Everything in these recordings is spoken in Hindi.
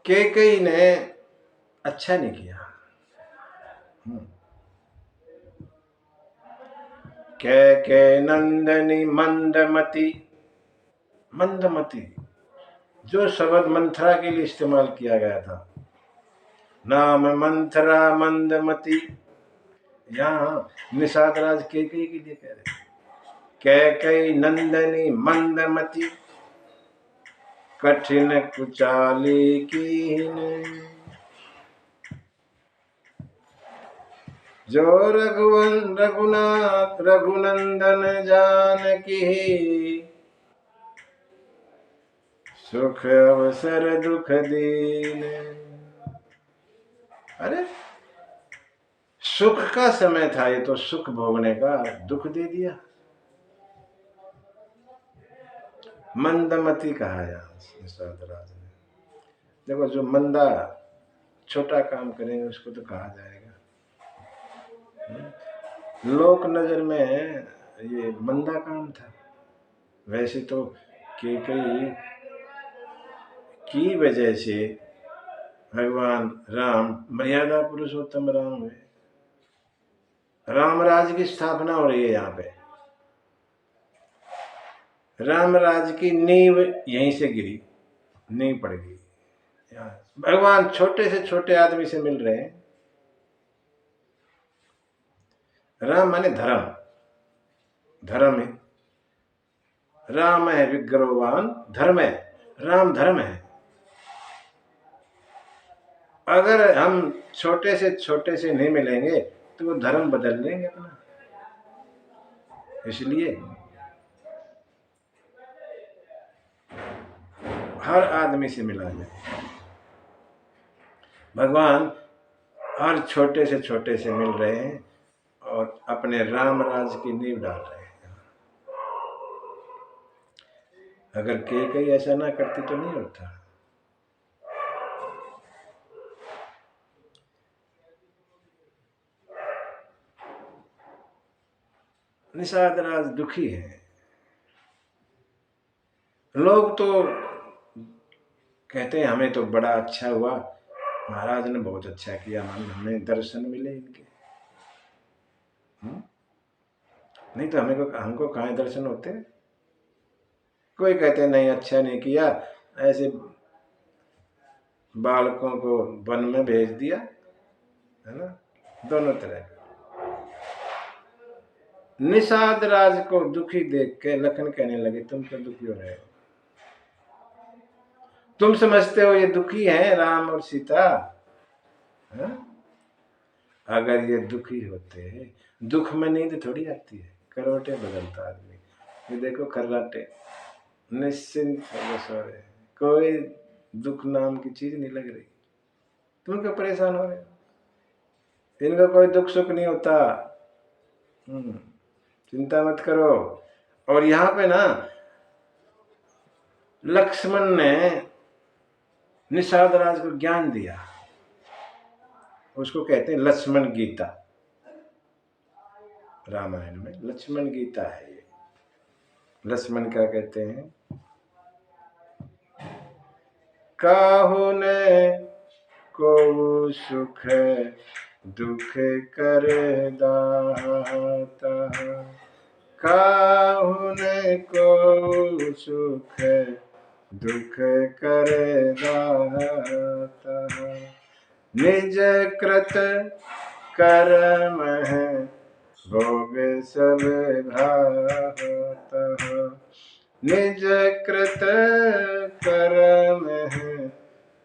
कैकेयी ने अच्छा नहीं किया। कैकेयी नंदनी मंदमती, मंदमती जो शब्द मंथरा के लिए इस्तेमाल किया गया था, नाम मंथरा मंदमती, यहाँ निषाद राज कैकेयी के लिए कह रहे, कैकेयी नंदनी मंदमती, कठिन कुचाली कीन, जो रघुनाथ रघुनंदन जानकी, सुख अवसर दुख दीन। अरे सुख का समय था ये तो सुख भोगने का, दुख दे दिया। मंदमती कहा निषाद राज ने। देखो जो मंदा छोटा काम करेंगे उसको तो कहा जाएगा, लोक नजर में ये मंदा काम था। वैसे तो कैकेयी की वजह से भगवान राम मर्यादा पुरुषोत्तम राम हुए, रामराज की स्थापना हो रही है यहाँ पे। रामराज की नींव यहीं से गिरी, नींव पड़ गई। भगवान छोटे से छोटे आदमी से मिल रहे हैं। राम माने धर्म, धर्म है, राम है विग्रहवान, धर्म है, राम धर्म है। अगर हम छोटे से नहीं मिलेंगे तो वो धर्म बदल लेंगे अपना। इसलिए हर आदमी से मिला जाए। भगवान हर छोटे से मिल रहे हैं और अपने राम राज की नींव डाल रहे हैं। अगर कैकेयी ऐसा ना करती तो नहीं होता। निषाद राज दुखी है। लोग तो कहते हैं हमें तो बड़ा अच्छा हुआ, महाराज ने बहुत अच्छा किया, हमें दर्शन मिले इनके। नहीं तो हमको कहाँ दर्शन होते। कोई कहते नहीं अच्छा नहीं किया, ऐसे बालकों को वन में भेज दिया, है ना, दोनों तरह। निषाद राज को दुखी देख के लखन कहने लगे तुम तो दुखी हो रहे हो, तुम समझते हो ये दुखी है राम और सीता, है? अगर ये दुखी होते, दुख में नींद थोड़ी आती है, करवटे बदलता आदमी। ये देखो खर्राटे निश्चिंत सो रहे, कोई दुख नाम की चीज नहीं लग रही। तुम क्यों परेशान हो रहे हो? इनको कोई दुख सुख नहीं होता, चिंता मत करो। और यहाँ पे ना लक्ष्मण ने निषाद राज को ज्ञान दिया, उसको कहते हैं लक्ष्मण गीता। रामायण में लक्ष्मण गीता है ये। लक्ष्मण क्या कहते हैं, काहू ने को सुख दुख कर दाता, काहू ने को सुख दुख कर दाता, निज कृत कर्म है भोग सब भाता, निज कृत कर्म है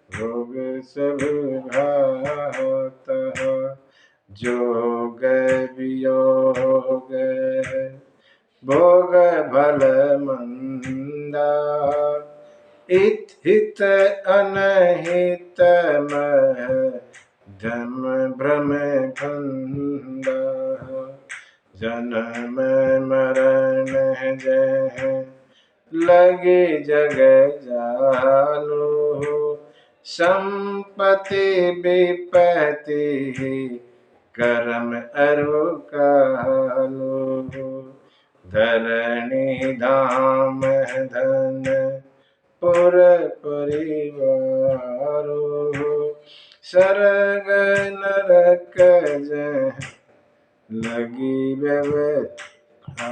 भोग सब भाता, जोग वियोग भोग भल मंदा, इत हित अनहित मह धम भ्रम फंदा, जन्म मरण जह लगे जग जालो, संपत्ति विपत्ति कर्म अरु कालो, धरणी धाम धन पुर परिवारो, सरग नरक जह लगी व्यवहारु।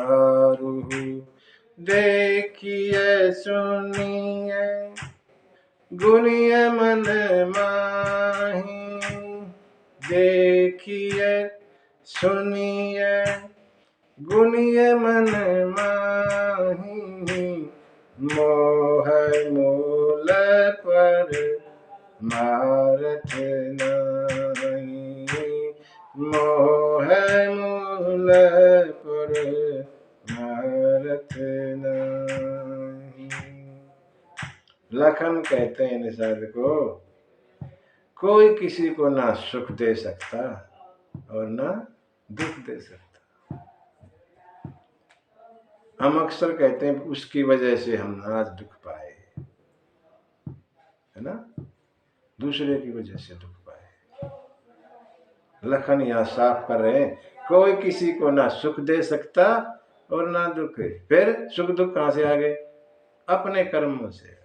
देखिए सुनिए गुनिय मन माही, देखिए सुनिए गुनिय मन माही, मोह मूल पर मारथ नहीं, मोह मूल पर मारथ नहीं। लखन कहते हैं निषाद को, कोई किसी को ना सुख दे सकता और ना दुख दे सकता। हम अक्सर कहते हैं उसकी वजह से हम आज दुख पाए, है ना, दूसरे की वजह से दुख पाए। लखन यहां साफ कर रहे हैं, कोई किसी को ना सुख दे सकता और ना दुख। फिर सुख दुख कहां से आ गए? अपने कर्मों से।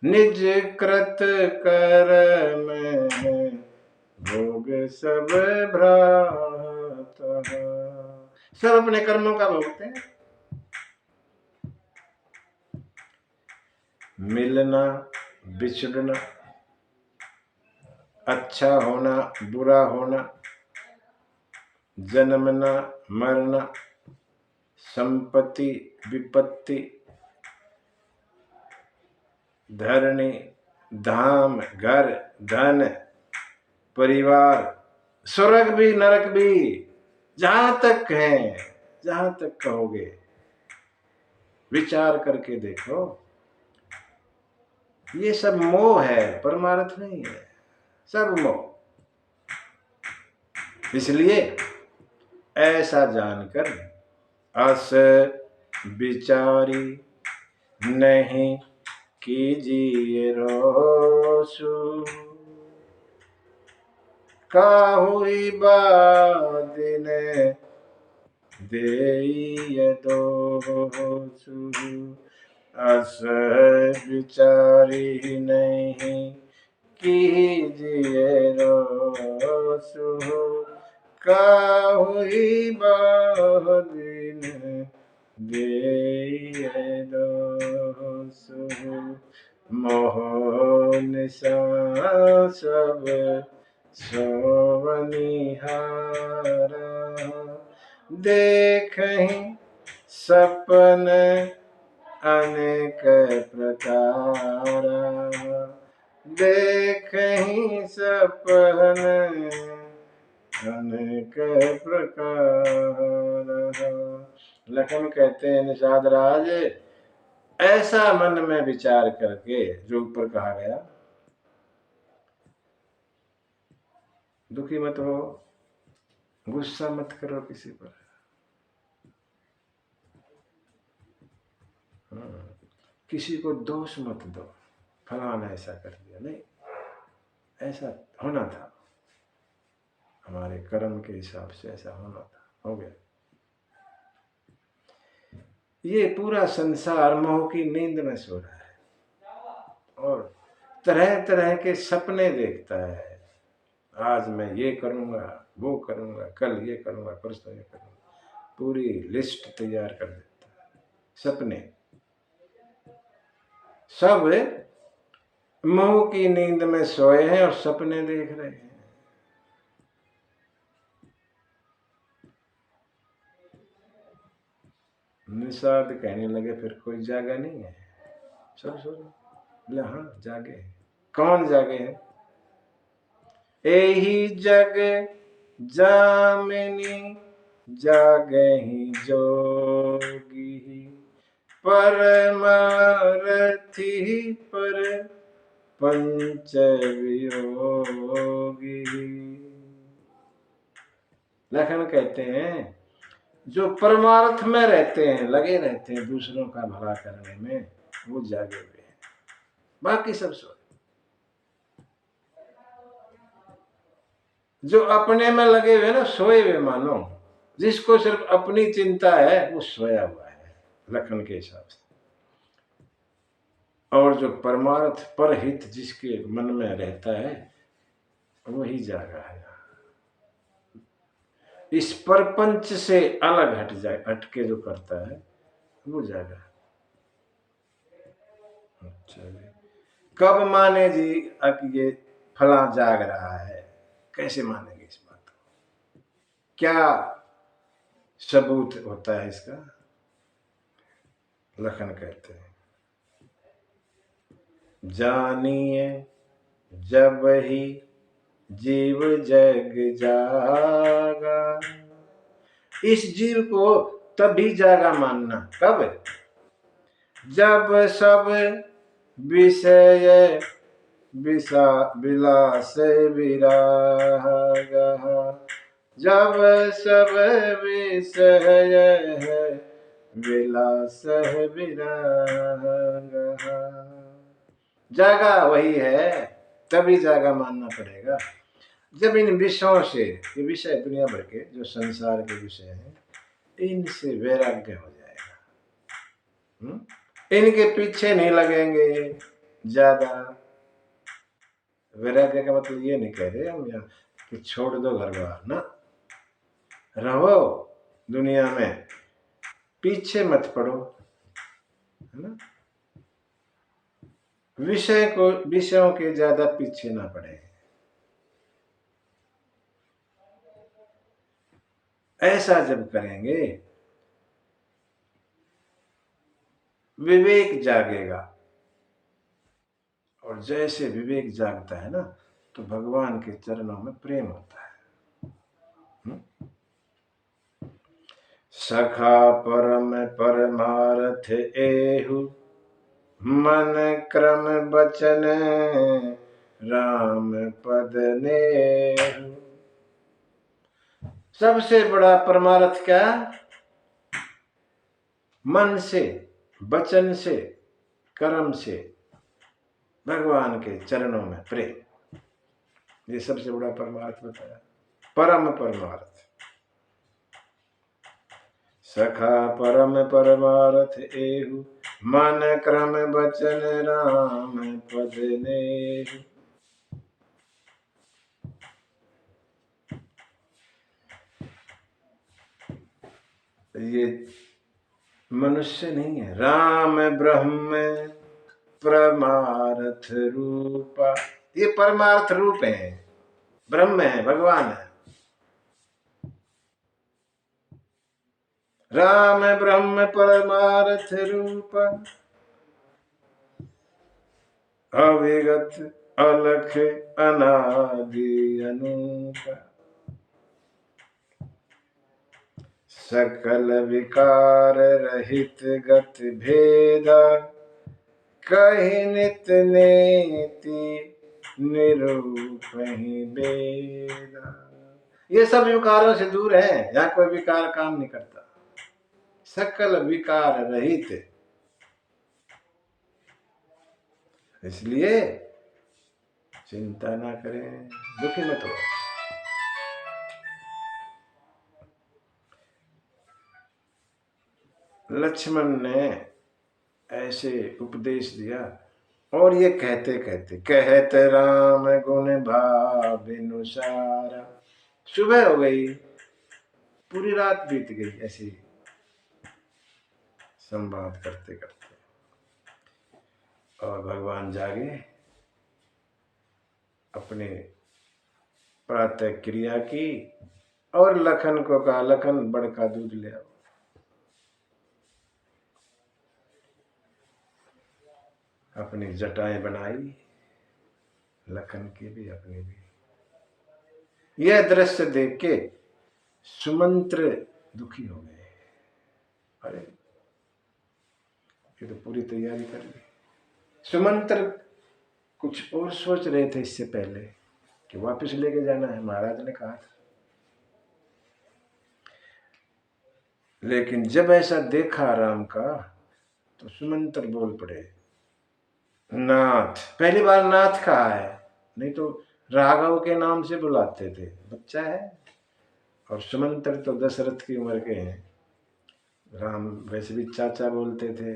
निज कृत कर्म भोग सब भ्राता, सब अपने कर्मों का भोगते हैं। मिलना बिछड़ना, अच्छा होना बुरा होना, जन्मना मरना, संपत्ति विपत्ति, धरणी धाम घर धन परिवार, स्वर्ग भी नरक भी, जहां तक है, जहां तक कहोगे विचार करके देखो, ये सब मोह है, परमार्थ नहीं है, सब मोह। इसलिए ऐसा जानकर अस विचारी नहीं कीजिए रोसु, काहुई बादिन देय दोसु, अस विचारी नहीं कीजिए रोसु, काहुई बादिन देय दोसु, मोह निशा सब सोवनिहारा, देखहि सपन अनेक प्रकारा, देखहि सपन अनेक प्रकार। लखन कहते हैं निषाद राज, ऐसा मन में विचार करके, जो ऊपर कहा गया, दुखी मत हो, गुस्सा मत करो किसी पर, किसी को दोष मत दो, फलाना ऐसा कर दिया, नहीं, ऐसा होना था, हमारे कर्म के हिसाब से ऐसा होना था, हो गया। ये पूरा संसार मोह की नींद में सो रहा है और तरह तरह के सपने देखता है, आज मैं ये करूंगा, वो करूंगा, कल ये करूंगा, परसों ये करूंगा, पूरी लिस्ट तैयार कर देता है। सपने सब मोह की नींद में सोए हैं और सपने देख रहे हैं। निषाद कहने लगे, फिर कोई जागा नहीं है? सब सो रहे। बोले हाँ जागे। कौन जागे हैं? एही जग जामिनी जागहि जोगी, परमारथी पर पंच वियोगी। लखन कहते हैं, जो परमार्थ में रहते हैं, लगे रहते हैं दूसरों का भला करने में, वो जागे हुए हैं, बाकी सब सो। जो अपने में लगे हुए ना, सोए हुए मानो, जिसको सिर्फ अपनी चिंता है वो सोया हुआ है, लखन के हिसाब से। और जो परमार्थ परहित जिसके मन में रहता है वही जागा है। इस परपंच से अलग हटके जो करता है वो जागा। अच्छा जी, कब माने जी अब ये फला जाग रहा है? कैसे मानेंगे इस बात को? क्या सबूत होता है इसका? लखन कहते हैं, जानिए जब ही जीव जग जागा। इस जीव को तभी जागा मानना। कब? जब सब विषय विलास विरागा। जब सब विषय है विलास विरागा। जागा वही है, तभी जागा मानना पड़ेगा। जब इन विषयों से, ये विषय दुनिया भर के जो संसार के विषय हैं, इनसे वैराग्य हो जाएगा। इनके पीछे नहीं लगेंगे ज्यादा। वैराग्य का मतलब ये नहीं कह रहे हम यहाँ कि छोड़ दो घर बार ना, रहो दुनिया में, पीछे मत पड़ो, है ना। विषयों के ज्यादा पीछे ना पड़े। ऐसा जब करेंगे विवेक जागेगा, और जैसे विवेक जागता है ना तो भगवान के चरणों में प्रेम होता है। सखा परम परमार्थ एहु मन क्रम बचन राम पद नेहु। सबसे बड़ा परमार्थ क्या? मन से, वचन से, कर्म से भगवान के चरणों में प्रेम, ये सबसे बड़ा परमार्थ बताया, परम परमार्थ। सखा परम परमार्थ एहु मन क्रम वचन राम पद नेहु। ये मनुष्य नहीं है, राम ब्रह्म परमार्थ रूपा, ये परमार्थ रूप है, ब्रह्म है, भगवान है। राम ब्रह्म परमार्थ रूप अविगत अलख अनादि अनूप। सकल विकार रहित गति भेदा कहि नित नेति निरूपहि बेदा। ये सब विकारों से दूर है, यहाँ कोई विकार काम नहीं करता। सकल विकार रहित, इसलिए चिंता ना करें, दुखी मत हो। लक्ष्मण ने ऐसे उपदेश दिया, और ये कहते कहते कहते राम गुण भाविनुसारा। सुबह हो गई, पूरी रात बीत गई ऐसी संवाद करते करते, और भगवान जागे, अपने प्रातः क्रिया की, और लखन को कहा, लखन बड़का दूध ले आओ। अपनी जटाएं बनाई, लखन की भी अपनी भी। यह दृश्य देख के सुमंत्र दुखी हो गए। अरे ये तो पूरी तैयारी कर ली। सुमंत्र कुछ और सोच रहे थे इससे पहले कि वापस लेके जाना है, महाराज ने कहा था। लेकिन जब ऐसा देखा राम का तो सुमंत्र बोल पड़े, नाथ। पहली बार नाथ कहा है, नहीं तो राघव के नाम से बुलाते थे, बच्चा है। और सुमंत्र तो दशरथ की उम्र के हैं, राम वैसे भी चाचा बोलते थे।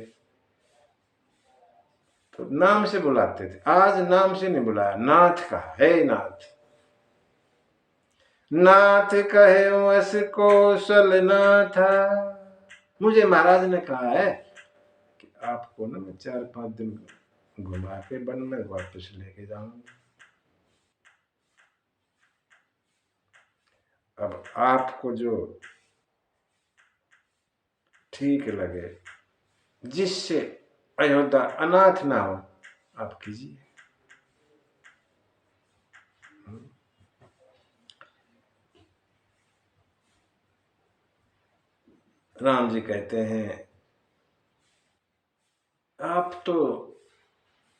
तो नाम से बुलाते थे, आज नाम से नहीं बुलाया, नाथ कहा, हे नाथ। नाथ कहे अस कौशल नाथा। मुझे महाराज ने कहा है कि आपको ना मैं 4-5 दिन घुमा के वन में वापस लेके जाऊंगा। अब आपको जो ठीक लगे, जिससे अयोध्या अनाथ ना हो, आप कीजिए। राम जी कहते हैं,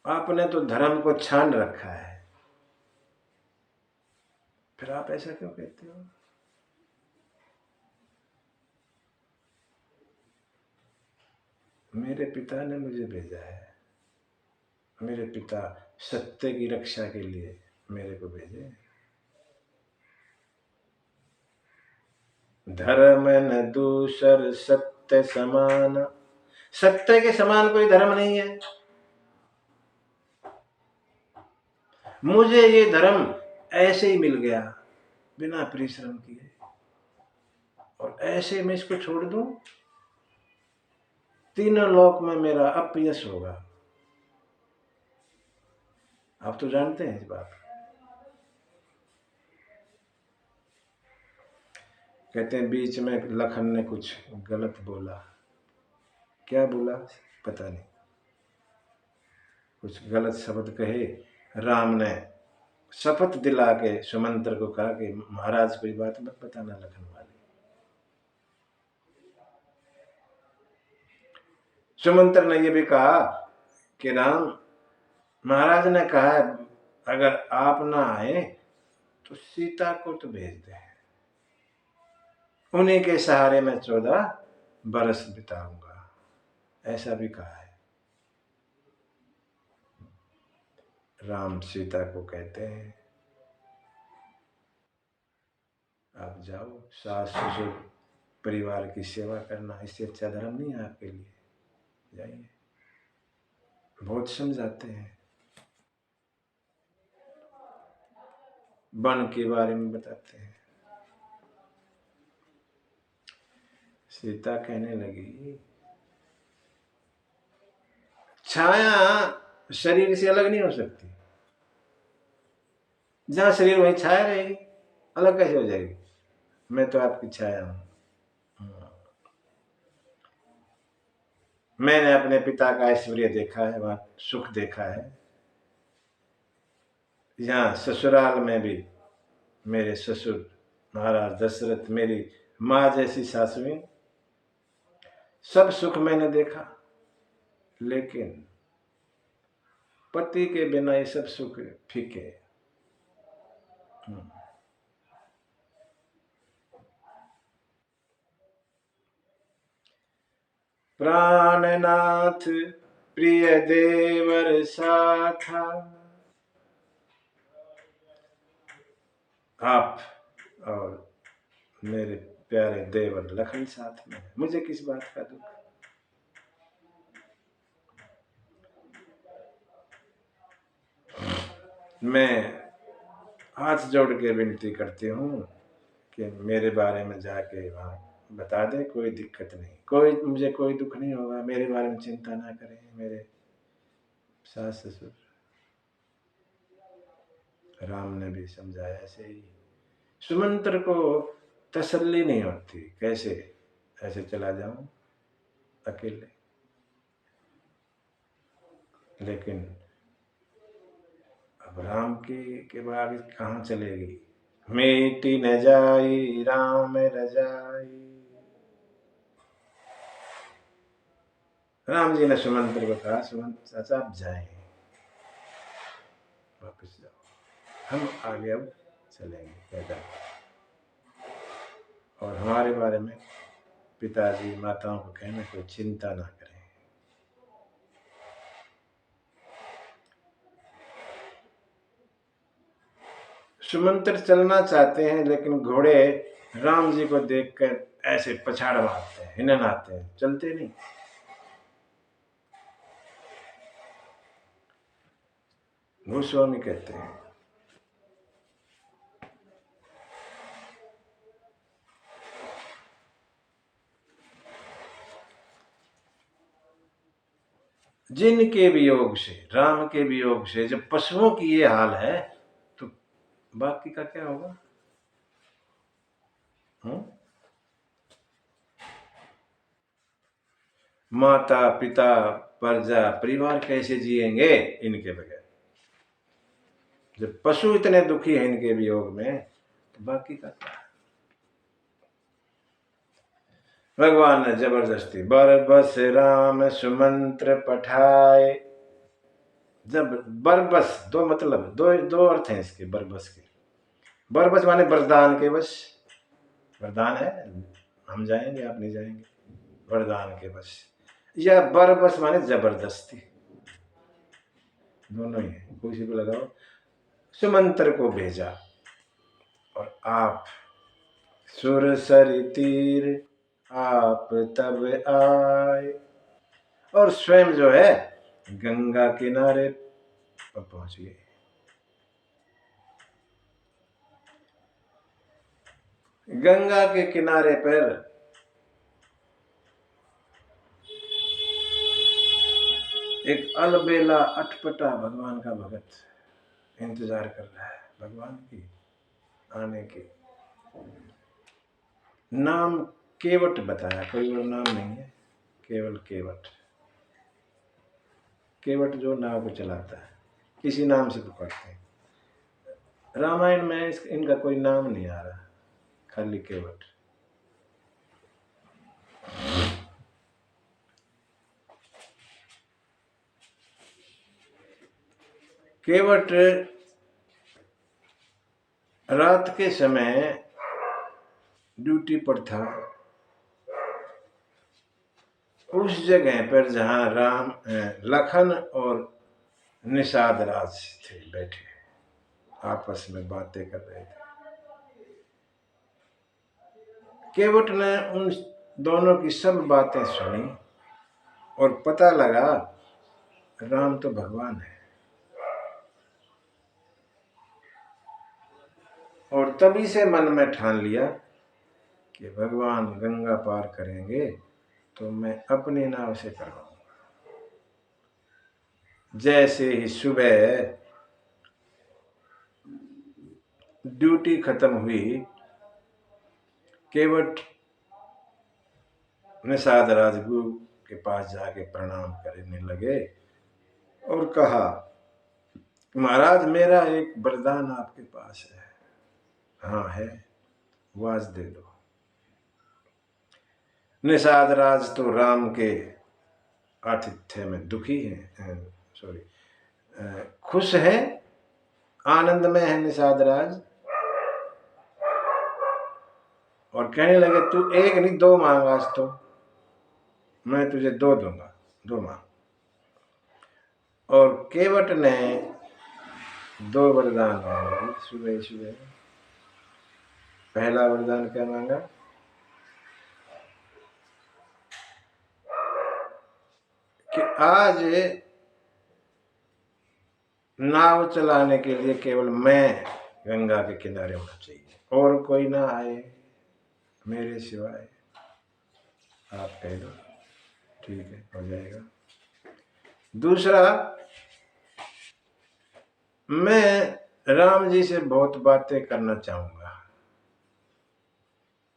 आपने तो धर्म को छान रखा है, फिर आप ऐसा क्यों कहते हो? मेरे पिता ने मुझे भेजा है, मेरे पिता सत्य की रक्षा के लिए मेरे को भेजे। धर्म न दूसर सत्य समान। सत्य के समान कोई धर्म नहीं है। मुझे ये धर्म ऐसे ही मिल गया बिना परिश्रम किए, और ऐसे मैं इसको छोड़ दूं, तीनों लोक में मेरा अपयश होगा। आप तो जानते हैं इस बात। कहते हैं बीच में लखन ने कुछ गलत बोला। क्या बोला पता नहीं, कुछ गलत शब्द कहे। राम ने शपथ दिला के सुमंत्र को कहा कि महाराज कोई बात मत बताना लखन वाली। सुमंत्र ने यह भी कहा कि राम, महाराज ने कहा अगर आप ना आए तो सीता को तो भेज दे, उन्हीं के सहारे मैं 14 बरस बिताऊंगा, ऐसा भी कहा है। राम सीता को कहते हैं, आप जाओ, सास ससुर परिवार की सेवा करना, इससे अच्छा धर्म नहीं है आपके लिए, जाइए। बहुत समझाते हैं, वन के बारे में बताते हैं। सीता कहने लगी, छाया शरीर से अलग नहीं हो सकती। जहां शरीर वहीं छाया रहेगी, अलग कैसे हो जाएगी? मैं तो आपकी छाया हूं। मैंने अपने पिता का ऐश्वर्य देखा है, वहां सुख देखा है। यहाँ ससुराल में भी मेरे ससुर महाराज दशरथ, मेरी माँ जैसी सासुएं, सब सुख मैंने देखा, लेकिन पति के बिना ये सब सुख फीके। प्राणनाथ प्रिय देवर साथा। आप और मेरे प्यारे देवर लखन साथ में, मुझे किस बात का दुख? मैं हाथ जोड़ के विनती करती हूँ कि मेरे बारे में जाके वहाँ बता दे, कोई दिक्कत नहीं, मुझे कोई दुख नहीं होगा, मेरे बारे में चिंता ना करें मेरे सास ससुर। राम ने भी समझाया ऐसे ही। सुमंत्र को तसल्ली नहीं होती, कैसे ऐसे चला जाऊं अकेले, लेकिन अब राम के बाद कहाँ चलेगी? मेटी न जाई राम रजाई। राम जी ने सुमंत्र को कहा, सुमंत्र चाचा आप जाए, वापस जाओ, हम आगे अब चलेंगे पैदल, और हमारे बारे में पिताजी माताओं को कहना कोई चिंता ना करें। सुमंत्र चलना चाहते हैं, लेकिन घोड़े राम जी को देखकर ऐसे पछाड़ मारते हैं, हिनन आते हैं, चलते नहीं। गोस्वामी कहते हैं। जिनके वियोग से, राम के वियोग से जब पशुओं की ये हाल है तो बाकी का क्या होगा? माता पिता प्रजा परिवार कैसे जिएंगे इनके बगैर? जब पशु इतने दुखी हैं इनके वियोग में तो बाकी का क्या? भगवान ने जबरदस्ती बरबस राम सुमंत्र पठाए। जब बरबस, दो मतलब दो अर्थ हैं इसके बरबस के। बरबस माने वरदान के वश, वरदान है हम जाएंगे आप नहीं जाएंगे, वरदान के वश, या बरबस माने जबरदस्ती, दोनों ही है, कोई सी को लगाओ। सुमंत्र को भेजा और आप सुरसर तीर आप तब आए, और स्वयं जो है गंगा किनारे पर पहुंच गए। गंगा के किनारे पर एक अलबेला अटपटा भगवान का भगत इंतजार कर रहा है भगवान की आने की। नाम केवट बताया, कोई और नाम नहीं है, केवल केवट। केवट जो नाव को चलाता है, किसी नाम से पुकारते हैं। रामायण में इनका कोई नाम नहीं आ रहा, खाली केवट। केवट रात के समय ड्यूटी पर था उस जगह पर जहां राम लखन और निषाद राज थे बैठे, आपस में बातें कर रहे थे। केवट ने उन दोनों की सब बातें सुनी और पता लगा राम तो भगवान है, और तभी से मन में ठान लिया कि भगवान गंगा पार करेंगे तो मैं अपनी नाव से करवाऊंगा। जैसे ही सुबह ड्यूटी खत्म हुई, केवट निषाद राजगुरु के पास जाके प्रणाम करने लगे और कहा, महाराज मेरा एक वरदान आपके पास है। हाँ है, वाज दे दो। निषाद राज तो राम के आतिथ्य में दुखी है, सॉरी खुश है, आनंद में है निषाद राज, और कहने लगे तू एक नहीं दो मांग, आज तो मैं तुझे दो दूंगा, दो मांग। और केवट ने दो वरदान मांगे सुबह सुबह। पहला वरदान क्या मांगा? कि आज नाव चलाने के लिए केवल मैं गंगा के किनारे होना चाहिए, और कोई ना आए मेरे सिवाय। आप कह दो, ठीक है हो जाएगा। दूसरा, मैं राम जी से बहुत बातें करना चाहूंगा,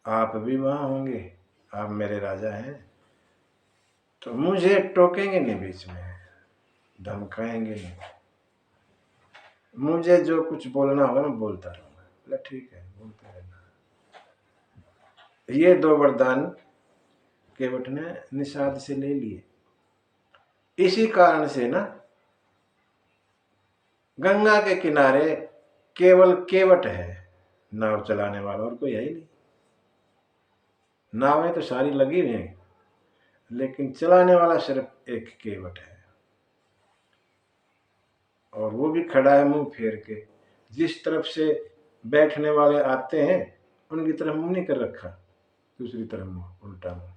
आप भी वहां होंगे, आप मेरे राजा हैं, तो मुझे टोकेंगे नहीं, बीच में धमकाएंगे नहीं, मुझे जो कुछ बोलना होगा मैं बोलता रहूंगा। बोला ठीक है बोलते रहना। ये दो वरदान केवट ने निषाद से ले लिए। इसी कारण से ना गंगा के किनारे केवल केवट है नाव चलाने वाला, और कोई है ही नहीं। नावें तो सारी लगी हुई हैं, लेकिन चलाने वाला सिर्फ एक केवट है, और वो भी खड़ा है मुंह फेर के। जिस तरफ से बैठने वाले आते हैं उनकी तरफ मुंह नहीं कर रखा, दूसरी तरफ मुंह, उल्टा मुंह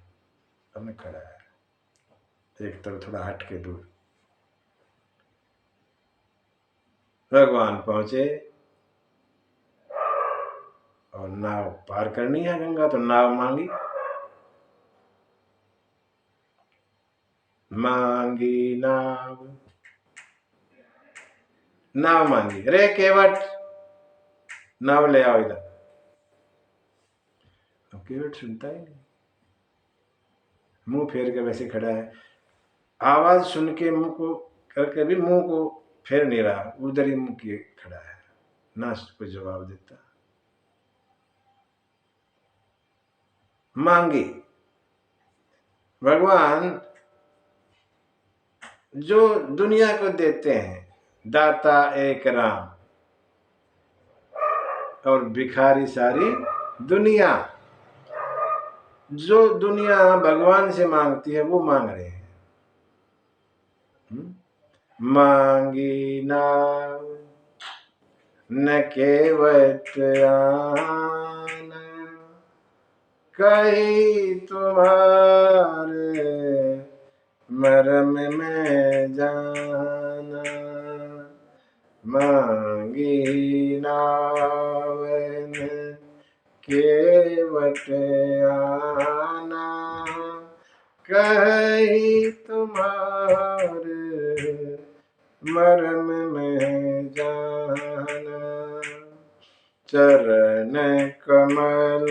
अपने खड़ा है, एक तरफ थोड़ा हट के दूर। भगवान पहुंचे और नाव पार करनी है गंगा, तो नाव मांगी। मांगी नाव, नाव मांगी, रे केवट नाव ले आओ इधर। अब केवट सुनता ही नहीं, मुंह फेर के वैसे खड़ा है, आवाज सुन के मुंह को करके भी मुंह को फेर नहीं रहा, उधर ही मुंह किए खड़ा है, ना उसको जवाब देता। मांगी, भगवान जो दुनिया को देते हैं, दाता एक राम और भिखारी सारी दुनिया, जो दुनिया भगवान से मांगती है वो मांग रहे हैं। मांगी नाव न केवट आना, कही तुम्हारे मरम में जाना। मांगी नाव न केवट आना, कही तुम्हारे मरम में जाना। चरण कमल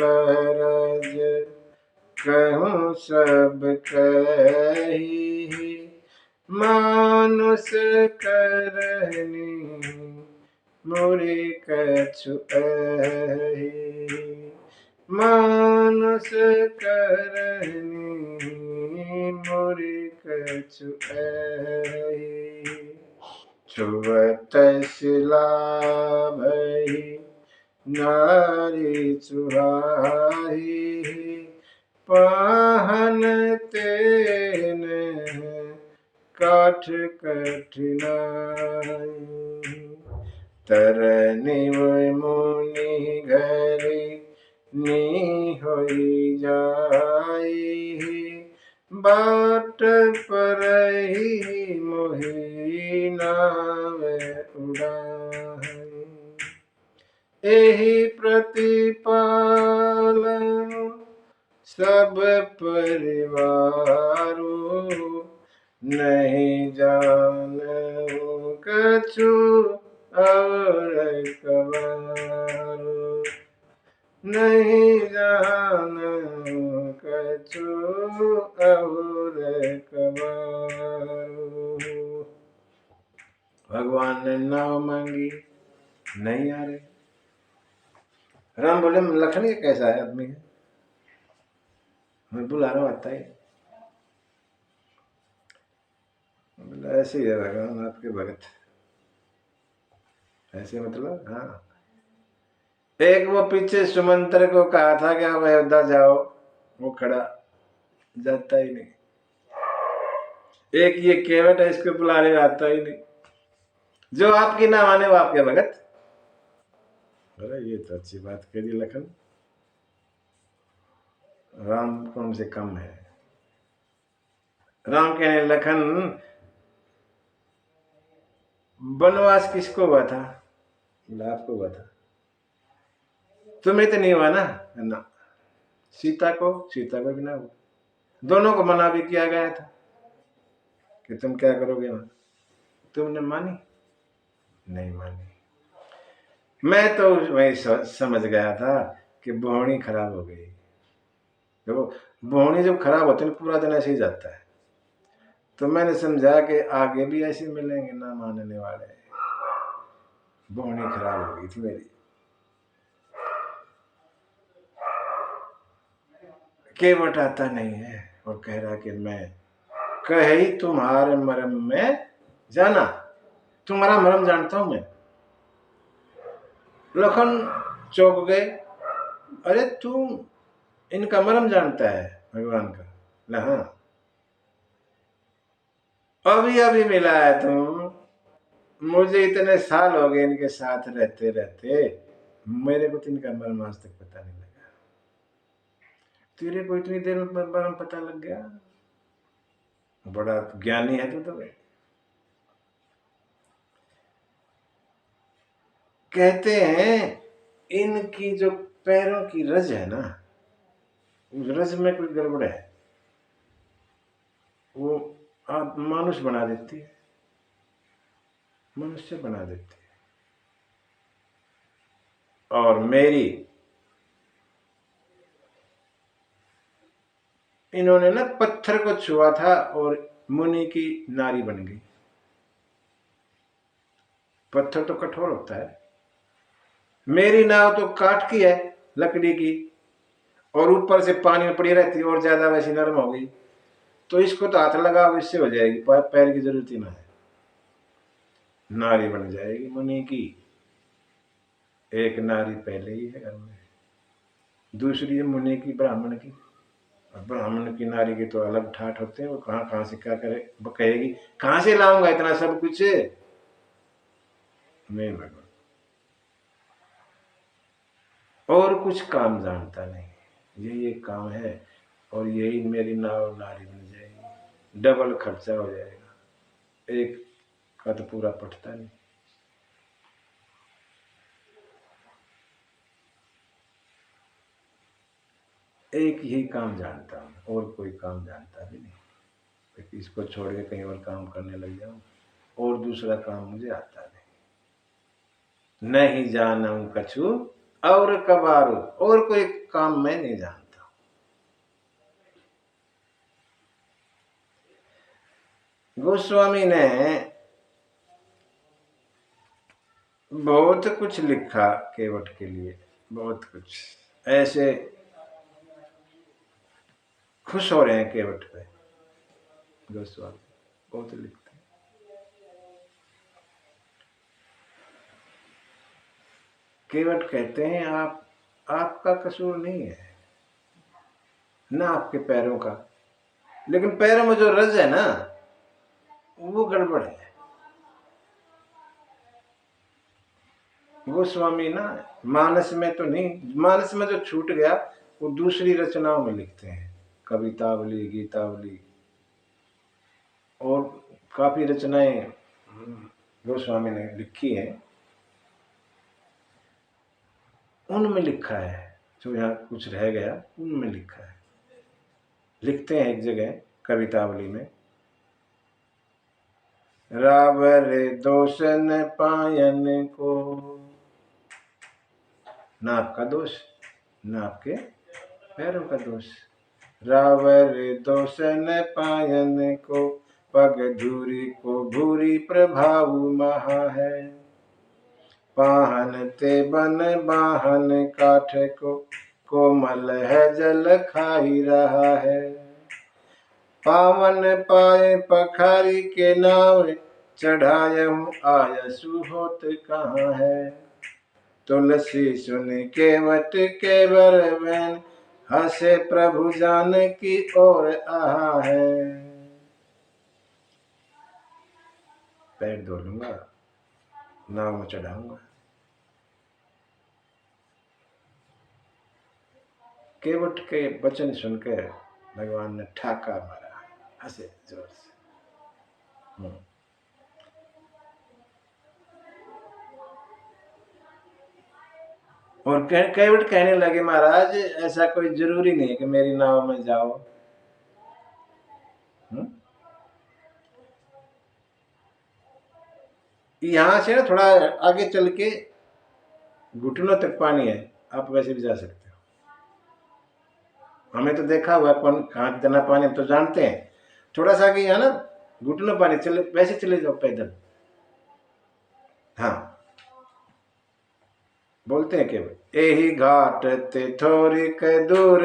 रज कहूँ सब कही, मानुष करनी मोरी कछु अहि। मानुष करनी मोरी कछु अहि। छुअत शिला भई नारी चुहाई, पाहन तेन काठ कठिनाई। तरनी मुनि घरी नी होई जाई, बाट परही मोहि नाव उड़ाई। एहि प्रतिपाल सब परिवारो, नहीं जानू कछु और कवारो। नहीं जानू कछु और कवारो। भगवान ने नाव मांगी, नहीं आ रहे। राम बोले लखन ये कैसा है आदमी है, मैं बुला रहा हूँ आता ही। बोला ऐसे ही है भगवान आपके भगत, ऐसे मतलब। हाँ, एक वो पीछे सुमंत्र को कहा था कि आप अयोध्या जाओ, वो खड़ा जाता ही नहीं। एक ये केवट है, इसको बुला रहे आता ही नहीं। जो आपकी ना माने वो आपके भगत। अरे ये तो अच्छी बात कह दी लखन, राम कौन से कम है। राम कहने लखन वनवास किसको हुआ था? आपको हुआ था, तुम्हें तो नहीं हुआ ना। ना, सीता को भी ना हुआ। दोनों को मना भी किया गया था कि तुम क्या करोगे वहां, तुमने मानी नहीं मानी। मैं तो वही समझ गया था कि बोहनी खराब हो गई। देखो बोहनी जब खराब होती है पूरा दिन ऐसे ही जाता है, तो मैंने समझा कि आगे भी ऐसे मिलेंगे ना मानने वाले। बोहनी खराब हो गई थी मेरी। केवट आता नहीं है और कह रहा कि मैं कही तुम्हारे मरम में जाना, तुम्हारा मरम जानता हूं मैं। लखन चौंक गए, अरे तू इनका मरम जानता है भगवान का? हाँ, अभी अभी मिला है तुम, मुझे इतने साल हो गए इनके साथ रहते रहते, मेरे को तो इनका मरम आज तक पता नहीं लगा। तेरे को इतनी देर में मरम पता लग गया, बड़ा ज्ञानी है तू तो। कहते हैं इनकी जो पैरों की रज है ना, उस रज में कोई गड़बड़ है, वो आप मानुष बना देती है, मनुष्य बना देती है। और मेरी इन्होंने ना पत्थर को छुआ था और मुनि की नारी बन गई। पत्थर तो कठोर होता है, मेरी नाव तो काठ की है, लकड़ी की, और ऊपर से पानी में पड़ी रहती है और ज्यादा वैसी नरम हो गई, तो इसको तो हाथ लगाओ इससे हो जाएगी, पैर की जरूरत ही ना है, नारी बन जाएगी मुनि की। एक नारी पहले ही है घर में, दूसरी है मुनि की, ब्राह्मण की। ब्राह्मण की नारी के तो अलग ठाठ होते हैं, वो कहाँ कहाँ से क्या करे, वो कहेगी कहाँ से लाऊंगा इतना सब कुछ, मैं भगवान और कुछ काम जानता नहीं, यही एक काम है, और यही मेरी नाव नारी बन जाएगी, डबल खर्चा हो जाएगा, एक का तो पूरा पटता नहीं। एक ही काम जानता हूँ और कोई काम जानता भी नहीं, इसको छोड़ के कहीं और काम करने लग जाऊं, और दूसरा काम मुझे आता नहीं जानूं कछु और कबारू, और कोई काम मैं नहीं जानता। गोस्वामी ने बहुत कुछ लिखा केवट के लिए, बहुत कुछ, ऐसे खुश हो रहे हैं केवट पे गोस्वामी, बहुत लिखते हैं। केवट कहते हैं आपका कसूर नहीं है ना, आपके पैरों का, लेकिन पैरों में जो रज है ना वो गड़बड़ है। गोस्वामी ना मानस में तो नहीं, मानस में जो छूट गया वो दूसरी रचनाओं में लिखते हैं, कवितावली, गीतावली और काफी रचनाएं गोस्वामी ने लिखी हैं, उनमें लिखा है, जो यहाँ कुछ रह गया उनमें लिखा है। लिखते हैं एक जगह कवितावली में, रावर दोष न पायन को, ना आपका दोष ना आपके पैरों का दोष, रावर दोष न पायन को, पग धूरी को भूरी प्रभाव महा है, पाहन ते बन बाहन काठ को, कोमल है जल खाई रहा है, पावन पाए पखारी के नाव, चढ़ाए हूँ आयसु होत कहाँ है, तुलसी सुन केवट के बर बहन, हंसे प्रभु जान की ओर आहा है। पैर धो लूंगा, नाव में चढ़ाऊंगा। केवट के वचन सुनकर भगवान ने ठाका मारा, हंसे जोर से। और केवट कहने लगे महाराज ऐसा कोई जरूरी नहीं है कि मेरी नाव में जाओ। यहां से ना थोड़ा आगे चल के घुटनों तक पानी है, आप वैसे भी जा सकते हो, हमें तो देखा हुआ कौन कहाँ कितना पानी हम तो जानते हैं, थोड़ा सा आगे यहाँ ना घुटनों पानी, चले वैसे चले जाओ पैदल। हाँ बोलते हैं केवल यही घाट ते थोड़ी के दूर,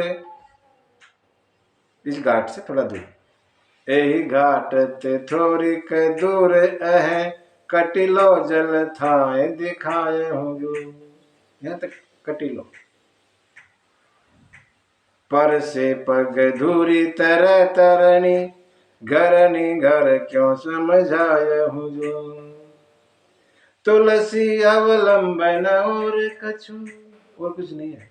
इस घाट से थोड़ा दूर, यही घाट ते थोड़ी के दूर अह, कटिलो जल थाए दिखाए हूँ जो, यहाँ तक कटिलो, पर से पग धूरी तरह तरनी, घरनी घर क्यों समझाए हूँ जो, तुलसी अवलंबन और कछु, और कुछ नहीं है,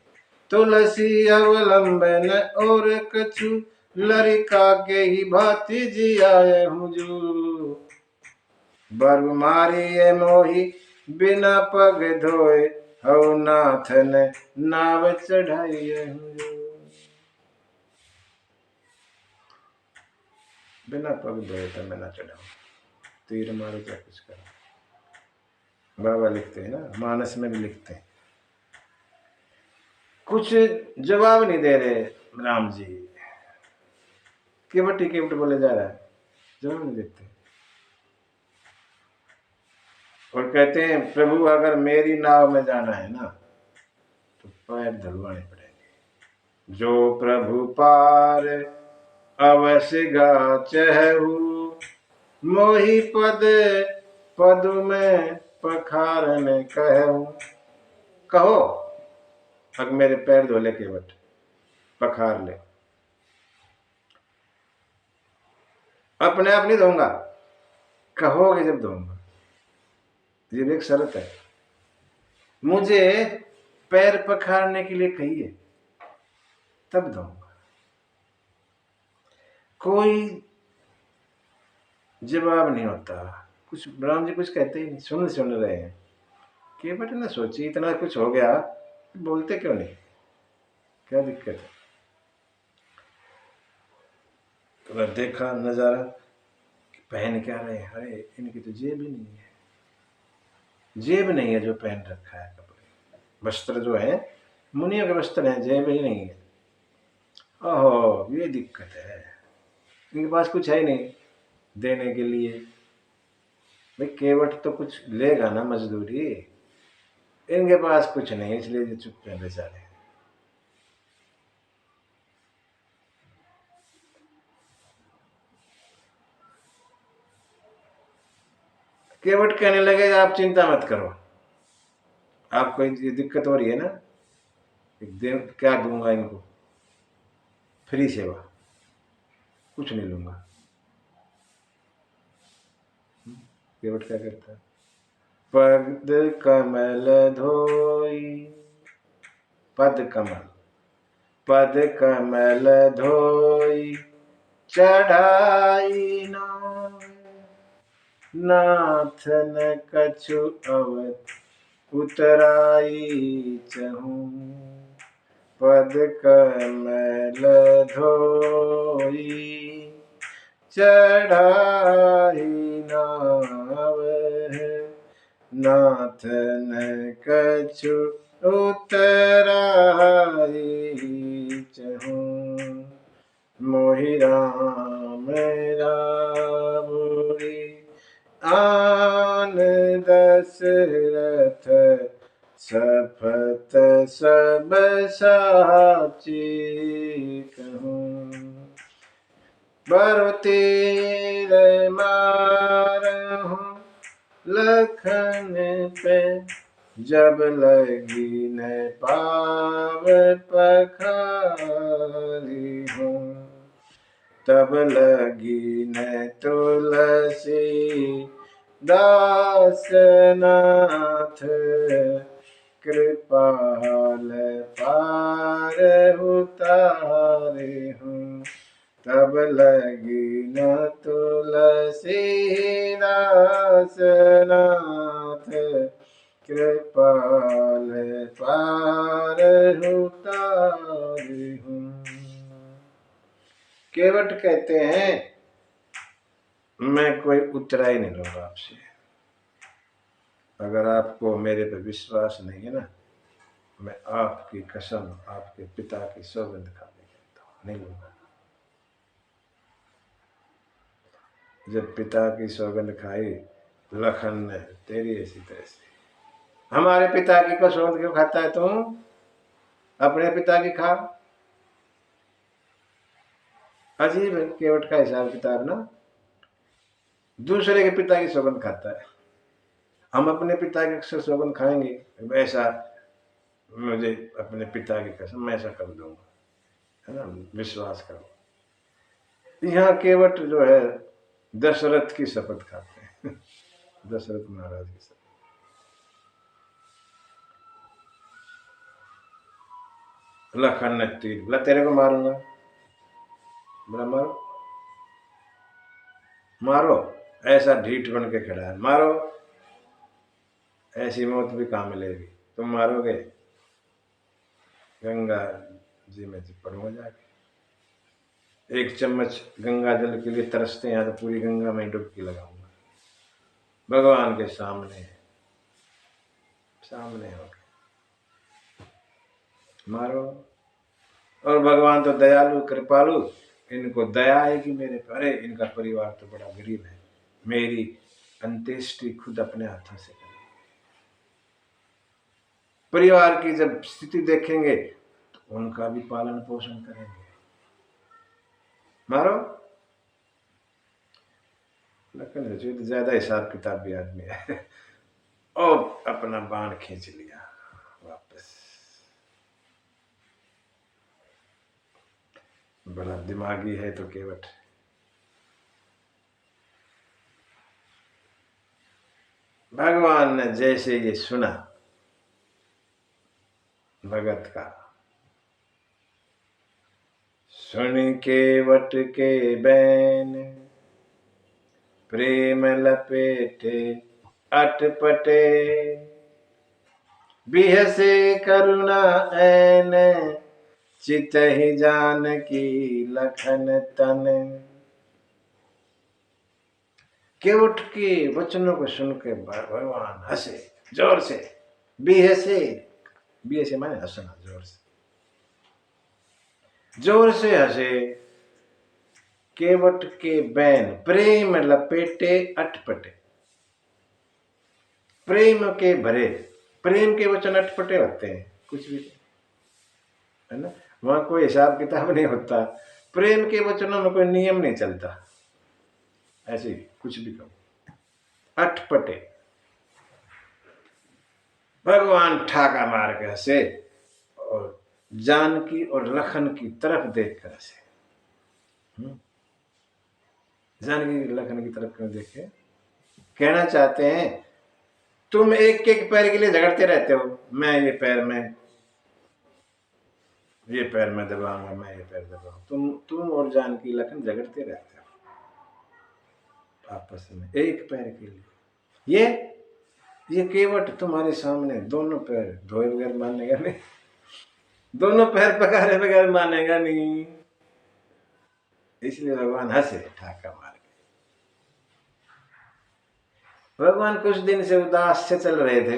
तुलसी अवलंबन और कछु, लड़का के ही भांति जी आए हूँ जो, बर मारी ये मोही बिना पग धोए हौ नाथ ने नाव चढ़ाई। बिना पग धोए तो मैं ना चढ़ाऊं, तीर मारो क्या कुछ करो। बाबा लिखते हैं ना, मानस में भी लिखते हैं। कुछ जवाब नहीं दे रहे राम जी, केवट ही केवट बोले जा रहा है, जवाब नहीं देते। और कहते हैं प्रभु अगर मेरी नाव में जाना है ना तो पैर धुलवाने पड़ेंगे। जो प्रभु पार अवश्य गा चहु, मोहि पद पद में पखारन कहूं। कहो अगर मेरे पैर धोले केवट, पखार ले। अपने आप नहीं धोऊंगा, कहोगे जब धोऊंगा। ये भी एक शर्त है, मुझे पैर पखारने के लिए कहिए तब धोऊंगा। कोई जवाब नहीं होता, कुछ राम जी कुछ कहते ही नहीं, सुन रहे हैं। केवट ना सोची इतना कुछ हो गया, बोलते क्यों नहीं, क्या दिक्कत है। तो देखा नजारा, पहन क्या रहे हैं, अरे इनकी तो जेब ही नहीं है, जेब नहीं है जो पहन रखा है कपड़े, वस्त्र जो है मुनियों के वस्त्र हैं, जेब ही नहीं है। ओहो ये दिक्कत है, इनके पास कुछ है नहीं देने के लिए। भाई केवट तो कुछ लेगा ना मजदूरी, इनके पास कुछ नहीं, इसलिए ये चुप है बेचारे। केवट कहने लगे आप चिंता मत करो, आपको ये दिक्कत हो रही है ना, एक दिन क्या दूंगा इनको, फ्री सेवा, कुछ नहीं लूंगा। केवट क्या करता है, पद कमल धोई, पद कमल, पद कमल धोई चढ़ाई नाथ न कछु अवत उतराई चहूं। पद कमल धोई चढ़ाई नाव, नाथ न कछु उतराई चहूं। मोहि राम रावुरी आन दशरथ, सपथ सब साची कहूं। बरु तीर मारहूं लखन पे, जब लगी न पाव पखारी हूँ। तब लगी न तुलसी दास नाथ, कृपाल पार उतारे हूँ। तब लगी न तुलसी दास नाथ, कृपाल पार उतारे हूँ। केवट कहते हैं मैं कोई उतराई नहीं लूंगा आपसे, अगर आपको मेरे पे विश्वास नहीं है ना, मैं आपकी कसम, आपके पिता की सौगंध खा के कहता हूं, नहीं लूंगा। जब पिता की सौगंध खाई लखन ने, तेरी ऐसी तैसी, हमारे पिता की को सौगंध क्यों खाता है तुम, अपने पिता की खा। अजीब है केवट का हिसाब किताब ना, दूसरे के पिता की सौगंध खाता है। हम अपने पिता की अक्सर सौगंध खाएंगे, वैसा मुझे अपने पिता की कसम मैं ऐसा कर दूंगा, है ना, विश्वास करो। यहाँ केवट जो है दशरथ की शपथ खाते हैं दशरथ महाराज की शपथ। लखन ने तीर बोला तेरे को मारूंगा, बोला मारो मारो, ऐसा ढीठ बन के खड़ा है, मारो। ऐसी मौत भी कहाँ मिलेगी। तुम मारोगे, गंगा जी में पड़ोगे जाके। एक चम्मच गंगा जल के लिए तरसते हैं तो पूरी गंगा में डुबकी लगाऊंगा। भगवान के सामने सामने हो मारो। और भगवान तो दयालु कृपालु, इनको दया आएगी मेरे पर। अरे इनका परिवार तो बड़ा गरीब है, मेरी अंत्येष्टि खुद अपने हाथों से करें। परिवार की जब स्थिति देखेंगे तो उनका भी पालन पोषण करेंगे। मारो। लेकिन तो ज्यादा हिसाब किताब भी आदमी है। और अपना बाण खींच लिया वापस। बड़ा दिमागी है तो केवट। भगवान ने जैसे ये सुना भगत का, सुन केवट के बैन प्रेम लपेटे अटपटे, बिहसे करुणा ऐन चितहि जानकी लखन तन। केवट के वचनों को सुनकर भगवान हंसे जोर से। बिहसे, बिहसे माने हंसना, जोर से हंसे। केवट के बैन प्रेम लपेटे अटपटे, प्रेम के भरे। प्रेम के वचन अटपटे होते हैं, कुछ भी है ना, वहां कोई हिसाब किताब नहीं होता। प्रेम के वचनों में कोई नियम नहीं चलता, ऐसे कुछ भी कहो। अटपटे। भगवान ठाका मार के हंसे और जानकी और लखन की तरफ देख कर हंसे। जानकी लखन की तरफ क्यों देखे? कहना चाहते हैं तुम एक एक पैर के लिए झगड़ते रहते हो। मैं ये पैर में दबाऊंगा, मैं ये पैर दबाऊंगा। तुम और जानकी लखन झगड़ते रहते हो आपस में एक पैर के लिए। ये केवट तुम्हारे सामने दोनों पैर धोए बगैर मानेगा नहीं, दोनों पैर पकारे बगैर मानेगा नहीं। इसलिए भगवान हंसे ठाका मार के। भगवान कुछ दिन से उदास से चल रहे थे।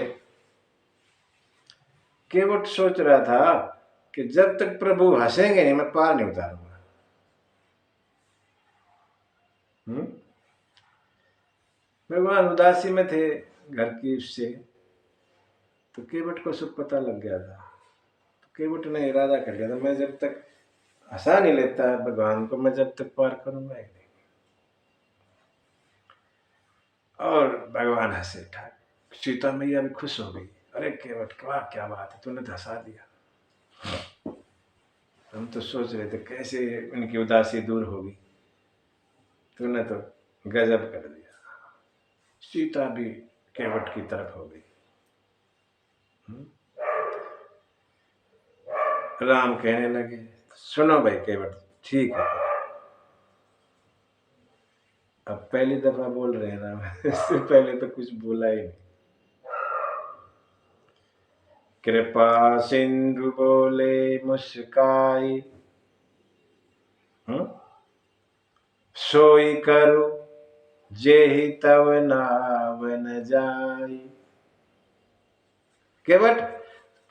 केवट सोच रहा था कि जब तक प्रभु हंसेंगे नहीं मैं पार नहीं उतारूंगा। भगवान उदासी में थे घर की उससे, तो केवट को सब पता लग गया था। तो केवट ने इरादा कर लिया था मैं जब तक हंसा नहीं लेता भगवान को, मैं जब तक पार करूंगा ही नहीं। और भगवान हंसे ठाक। सीता मैया भी खुश हो गई। अरे केवट क्या बात है, तूने तो हंसा दिया। हम तो सोच रहे थे कैसे उनकी उदासी दूर होगी, तूने तो गजब कर दिया। सीता भी केवट की तरफ हो गई। राम कहने लगे सुनो भाई केवट, ठीक है। अब पहली दफा बोल रहे हैं राम, इससे पहले तो कुछ बोला ही नहीं। कृपा सिंधु बोले मुस्काई, सोई करो जेहि तव नाव न जाई। केवट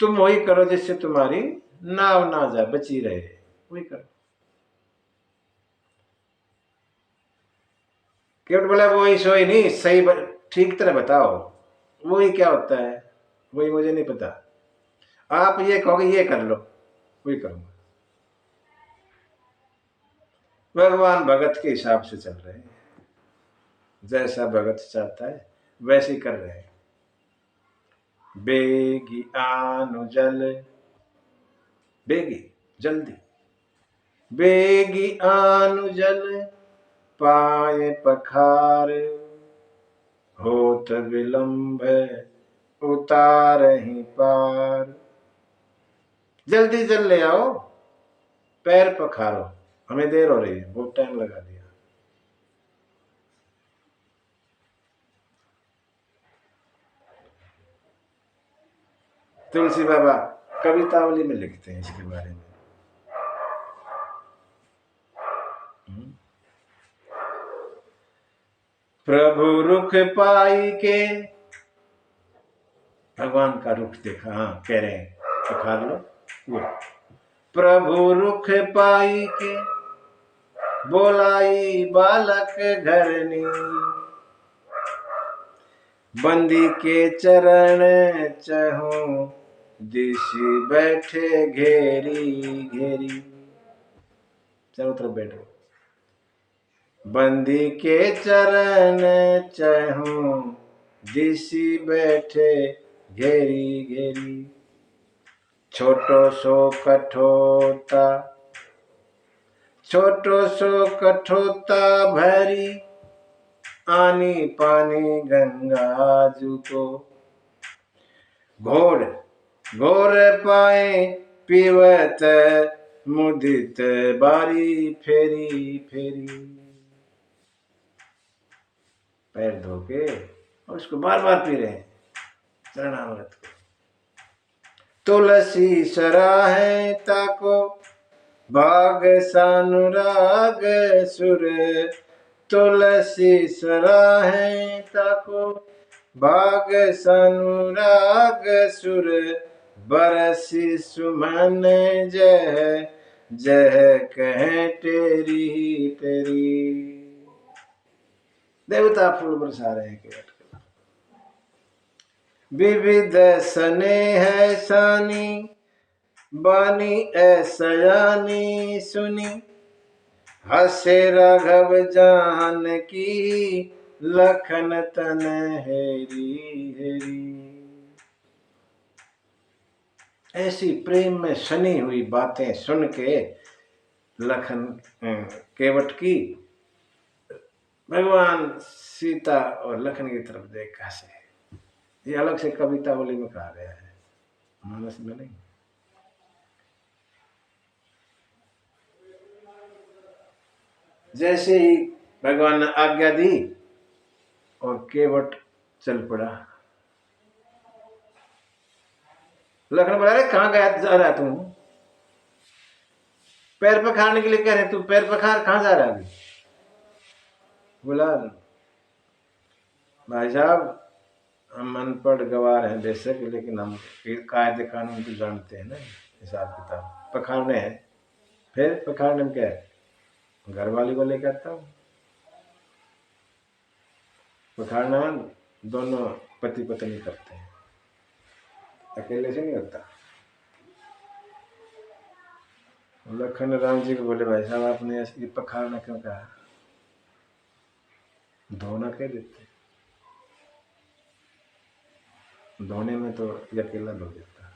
तुम वही करो जिससे तुम्हारी नाव ना जाए, बची रहे, वही करो। केवट बोला वही सोई नहीं, सही ठीक तरह बताओ वही क्या होता है, वही मुझे नहीं पता। आप ये कहोगे ये कर लो, वही करूंगा। भगवान भगत के हिसाब से चल रहे हैं, जैसा भगत चाहता है वैसे ही कर रहे हैं। बेगी आनु जल, बेगी जल्दी, बेगी आनु जल पाए पखार, होत विलंब उतार ही पार। जल्दी जल ले आओ, पैर पखारो, हमें देर हो रही है, बहुत टाइम लगा दिया। तुलसी बाबा कवितावली में लिखते हैं इसके बारे में। प्रभु रुख पाई के, भगवान का रुख देखा, हाँ कह रहे हैं पखार लो वो। प्रभु रुख पाई के, बोलाई बालक घरनी, बंदी के चरण चहु, दिशी बैठे घेरी घेरी। चारों तरफ बैठो। बंदी के चरण चहु, दिशी बैठे घेरी घेरी। छोटो सो कठोता, छोटो सो कठोता भरी, आनी पानी गंगा जू को। घोर घोर पाए पीवत, मुदित बारी फेरी फेरी। पैर धो के और उसको बार बार पी रहे हैं चरणामृत को। तुलसी सराहे ताको, भाग सानुराग सुर। तुलसी सराहे ताको, भाग सानुराग सुर। बरसी सुमन जह जह कहे तेरी तेरी। देवता फूल बरसा रहे हैं केवट। विविध स्नेह सानी, बानी ऐसयानी सुनी। हसे राघव जानकी, लखन तन हेरी हेरी। ऐसी प्रेम में सनी हुई बातें सुन के लखन केवट की भगवान सीता और लखन की तरफ देख हंसे। ये अलग से कवितावली में कहा गया है, मानस में नहीं। जैसे ही भगवान ने आज्ञा दी और केवट चल पड़ा। लखन बोला, अरे कहाँ गया जा रहा तू? पैर पखारने के लिए कह रहे, तू पैर पखार, कहाँ जा रहा अभी? बोला, भाई साहब हम अनपढ़ गवार हैं बेशक, लेकिन हम कायदे कानून तो जानते हैं ना, हिसाब किताब। पखारने हैं। फिर पखारने में क्या है? घर वाली को लेकर आता हूँ। पखारना दोनों पति पत्नी करते हैं, अकेले से नहीं होता। लखन राम जी को बोले, भाई साहब आपने ये पखारना क्यों कहा? धोना कह देते, धोने में तो ये अकेला धो देता।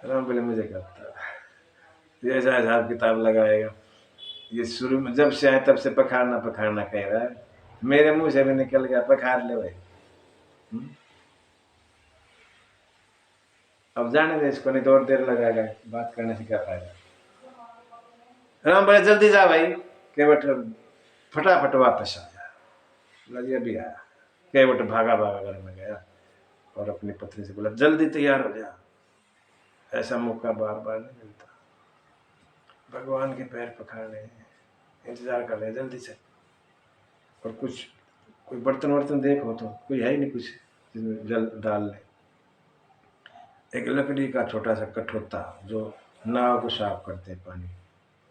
राम बोले, मुझे क्या पता, ये ऐसा हिसाब किताब लगाएगा। ये शुरू में जब से आए तब से पखारना पखारना कह रहा है, मेरे मुंह से भी निकल गया पखार ले भाई। अब जाने दे इसको, नहीं तो और देर लगाएगा, बात करने से क्या फायदा। राम बोले, जल्दी जा भाई। केवट फटाफट वापस आ जा। लगे भी आया। केवट भागा भागा घर में गया और अपनी पत्नी से बोला, जल्दी तैयार हो जा। ऐसा मौका बार बार नहीं मिलता। भगवान के पैर पखारने हैं, इंतजार कर रहे हैं, जल्दी से। और कुछ कोई बर्तन वर्तन देखो तो कोई है ही नहीं कुछ जिसमें जल डाल ले। एक लकड़ी का छोटा सा कठोता जो नाव को साफ करते हैं पानी,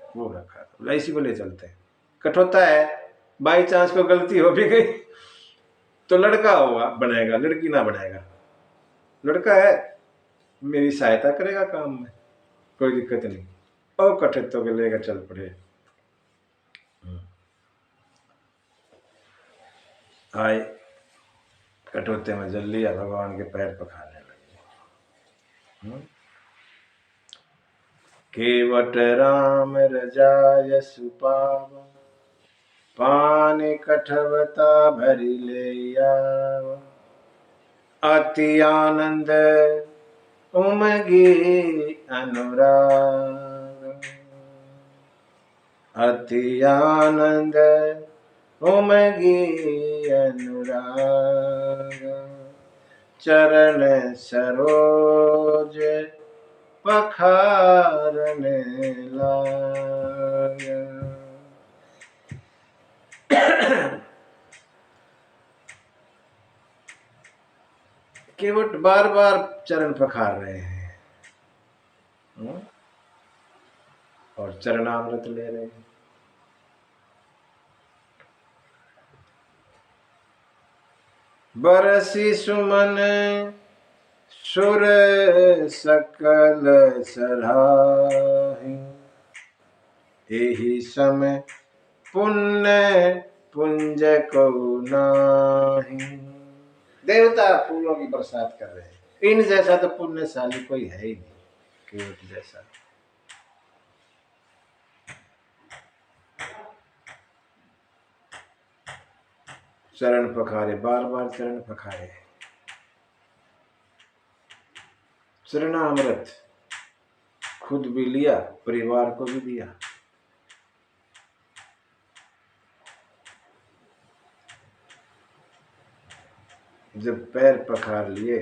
वो रखा था। इसी को ले चलते हैं। कठोता है, बाई चांस को गलती हो भी गई तो लड़का होगा बनेगा, लड़की ना बनेगा। लड़का है, मेरी सहायता करेगा काम में, कोई दिक्कत नहीं। और कठोतों के लेकर चल पड़े। आए, कठोते में जल लिया, भगवान के पैर पखारने लगे। केवट राम रजाय सुपावा, पानी कठवता भरी ले आवा। अति आनंद उमगी अनुराग, अति आनंद उमगी अनुराग। चरण सरोज पखारने लागा। केवट बार बार चरण पखार रहे हैं और चरणामृत ले रहे हैं। बरसी सुमन सुर सकल सराहि, एहि समय पुण्य पुंज को नाही। देवता फूलों की बरसात कर रहे हैं। इन जैसा तो पुण्यशाली कोई है ही नहीं, केवट जैसा। चरण पखारे, बार बार चरण पखारे। चरणामृत खुद भी लिया, परिवार को भी दिया। जब पैर पखार लिए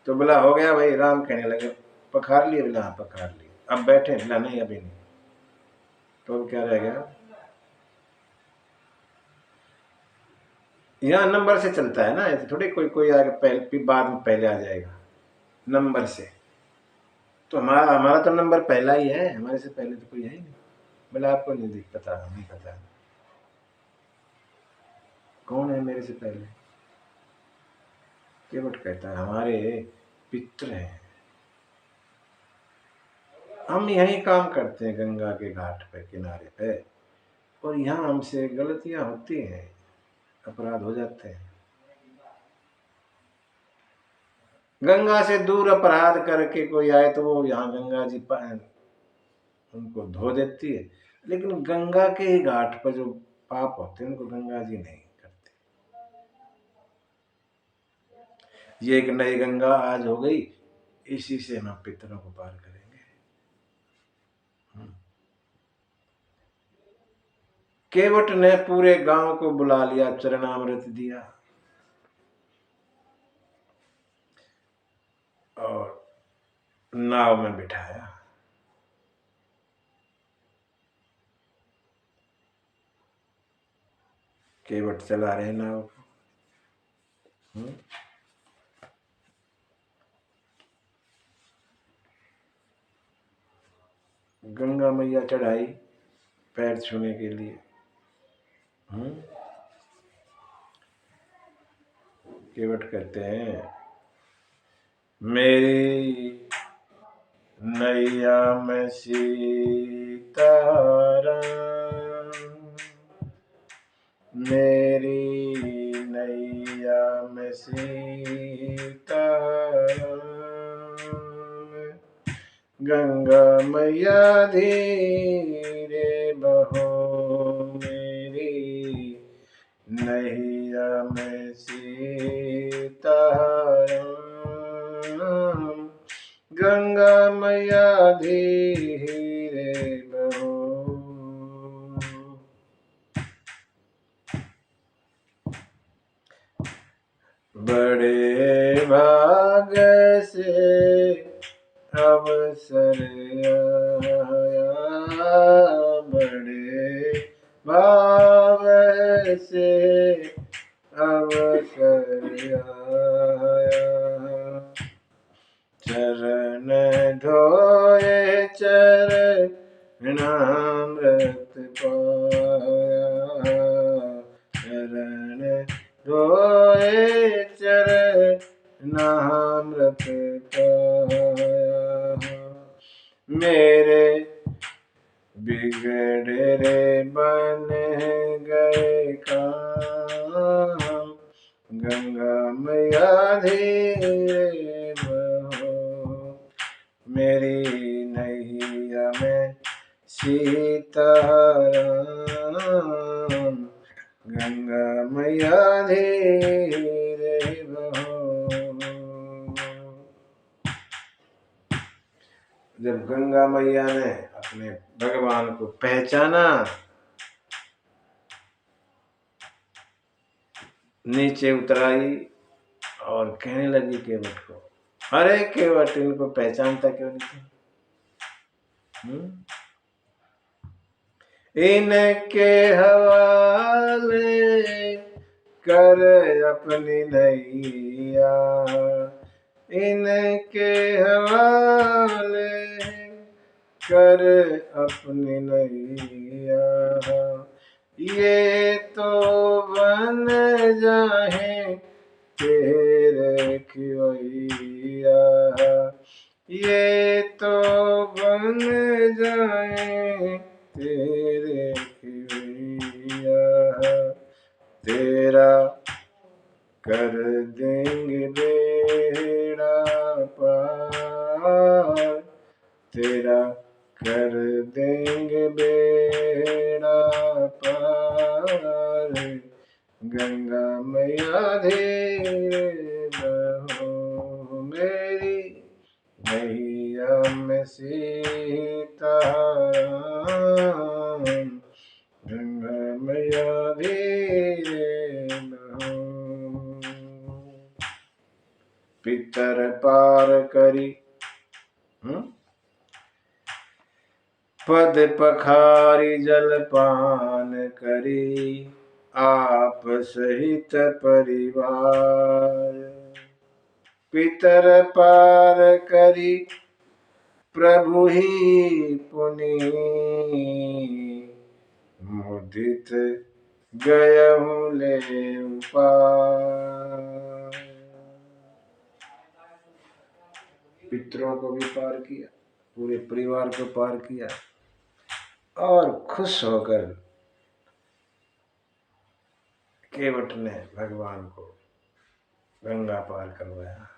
तो बोला हो गया भाई। राम कहने लगे पखार लिए? बोला हाँ पखार लिए। अब बैठे? बोला नहीं अभी नहीं। तो अब क्या रह गया? यहाँ नंबर से चलता है ना, ऐसे थोड़ी कोई कोई आगे पहले बाद में पहले आ जाएगा नंबर से। तो हमारा तो नंबर पहला ही है, हमारे से पहले तो कोई है ही नहीं। बोला आपको नहीं पता? नहीं पता। कौन है मेरे से पहले? केवट कहता है हमारे पितृ हैं। हम यही काम करते हैं गंगा के घाट पे, किनारे पे, और यहाँ हमसे गलतियां होती हैं, अपराध हो जाते हैं। गंगा से दूर अपराध करके कोई आए तो वो यहाँ गंगा जी उनको धो देती है, लेकिन गंगा के ही घाट पर जो पाप होते हैं उनको गंगा जी नहीं करते। ये एक नई गंगा आज हो गई, इसी से हम पितरों को पार करेंगे। केवट ने पूरे गांव को बुला लिया, चरणामृत दिया और नाव में बिठाया। केवट चला रहे नाव को। गंगा मैया चढ़ाई पैर छूने के लिए। केवट कहते हैं मेरी नैया में सीताराम, मेरी नैया में सीताराम, गंगा मैया धीरे बहो, मेरी नैया में सीताराम, गंगा मैया धीरे बहो। बड़े भाग से अवसर आया, बड़े भाव से अवसर आया, चरण धोए चरणामृत पाया, चरण धोए चरणामृत पाया, मेरे बिगड़े रे बन गए काम, गंगा मैया धीरे बहो, मेरी नैया में सीताराम, गंगा मैया धीरे बहो। जब गंगा मैया ने अपने भगवान को पहचाना, नीचे उतराई और कहने लगी केवट को, अरे केवट, इनको पहचानता क्यों नहीं तुम? इनके हवाले कर अपनी नैया, इनके हवाले कर अपनी नैया, ये तो बन जाए तेरे खिवैया, ये तो बन जाए तेरे खिवैया, तेरा कर देंगे बेड़ा पार, तेरा कर देंगे बेड़ा पार, गंगा मैया धीरे बहो मेरी मैया में सीताराम, गंगा मैया धीरे बहो। पितर पार करी पद पखारी जलपान करी, आप सहित परिवार, पितर पार करी प्रभु ही पुनि, मुदित गयहूँ ले पार। पितरों को भी पार किया, पूरे परिवार को पार किया, और खुश होकर केवट ने भगवान को गंगा पार करवाया।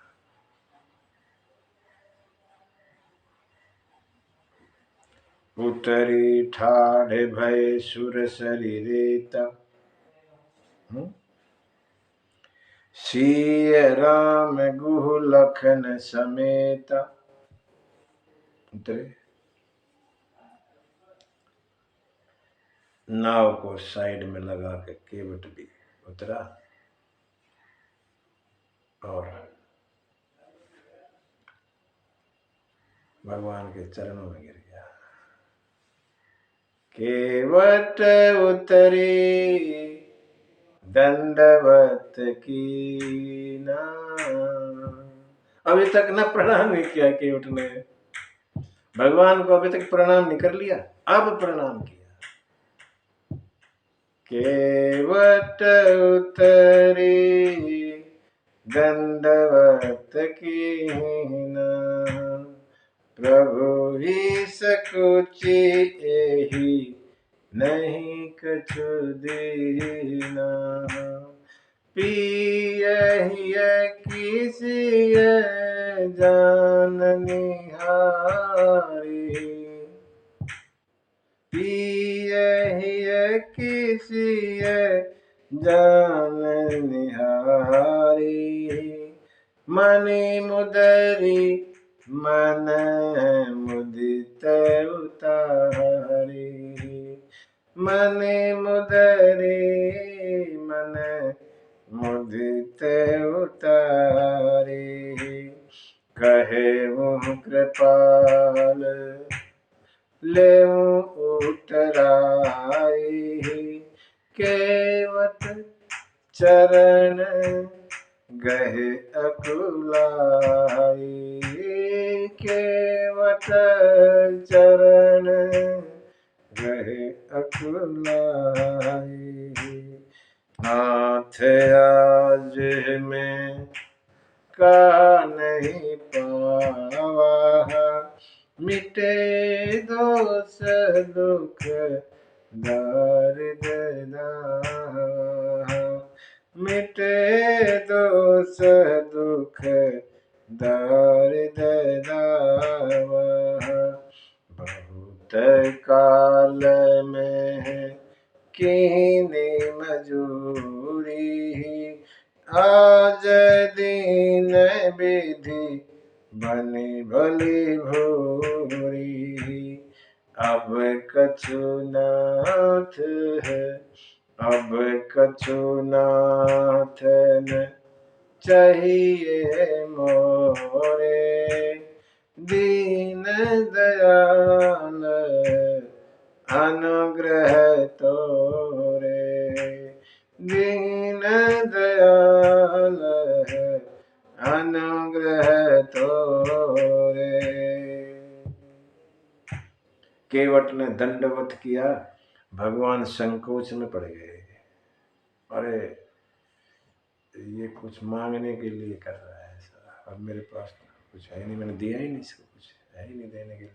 उतरी ठाढ़ भय सुर शरीरेता, सिय राम गुह लखन समेता। उतरे, नाव को साइड में लगा के केवट भी उतरा और भगवान के चरणों में गिर गया। केवट उतरी दंडवत कीना, अभी तक न प्रणाम नहीं किया केवट ने, भगवान को अभी तक प्रणाम नहीं कर लिया, अब प्रणाम किया। केवट उतरी दंडवत कीना, प्रभु ही सकुचि एहि नहीं कछु दीना, पियहि किसिय जान निहारी, पियहि किसिय जान निहारी, मनि मुदरी मन मुदित उतारी, मनि मुदरी मन मुदित उतारी, कहेऊँ कृपाल लेऊँ उतराई, केवट चरण गहे अकुलाई, केवट चरण गहे अकुलाई, नाथ आज में का नहीं पावा, मिटे दोष दुख दारिद्र दावा, मिटे दोष दुख दारिद्र दावा, बहुत काल में कीनी मजूरी, आज दीन विधि बनी भली भूरी, अब कछु नाथ है, अब कछु नाथ न चाहिए मोरे दीन दयाल अनुग्रह तोरे दीन दयाल अनुग्रह तोरे। केवट ने दंडवत किया, भगवान संकोच में पड़ गए। अरे ये कुछ मांगने के लिए कर रहा है सारा, अब मेरे पास कुछ है नहीं, मैंने दिया ही नहीं, इसको कुछ है ही नहीं देने के लिए।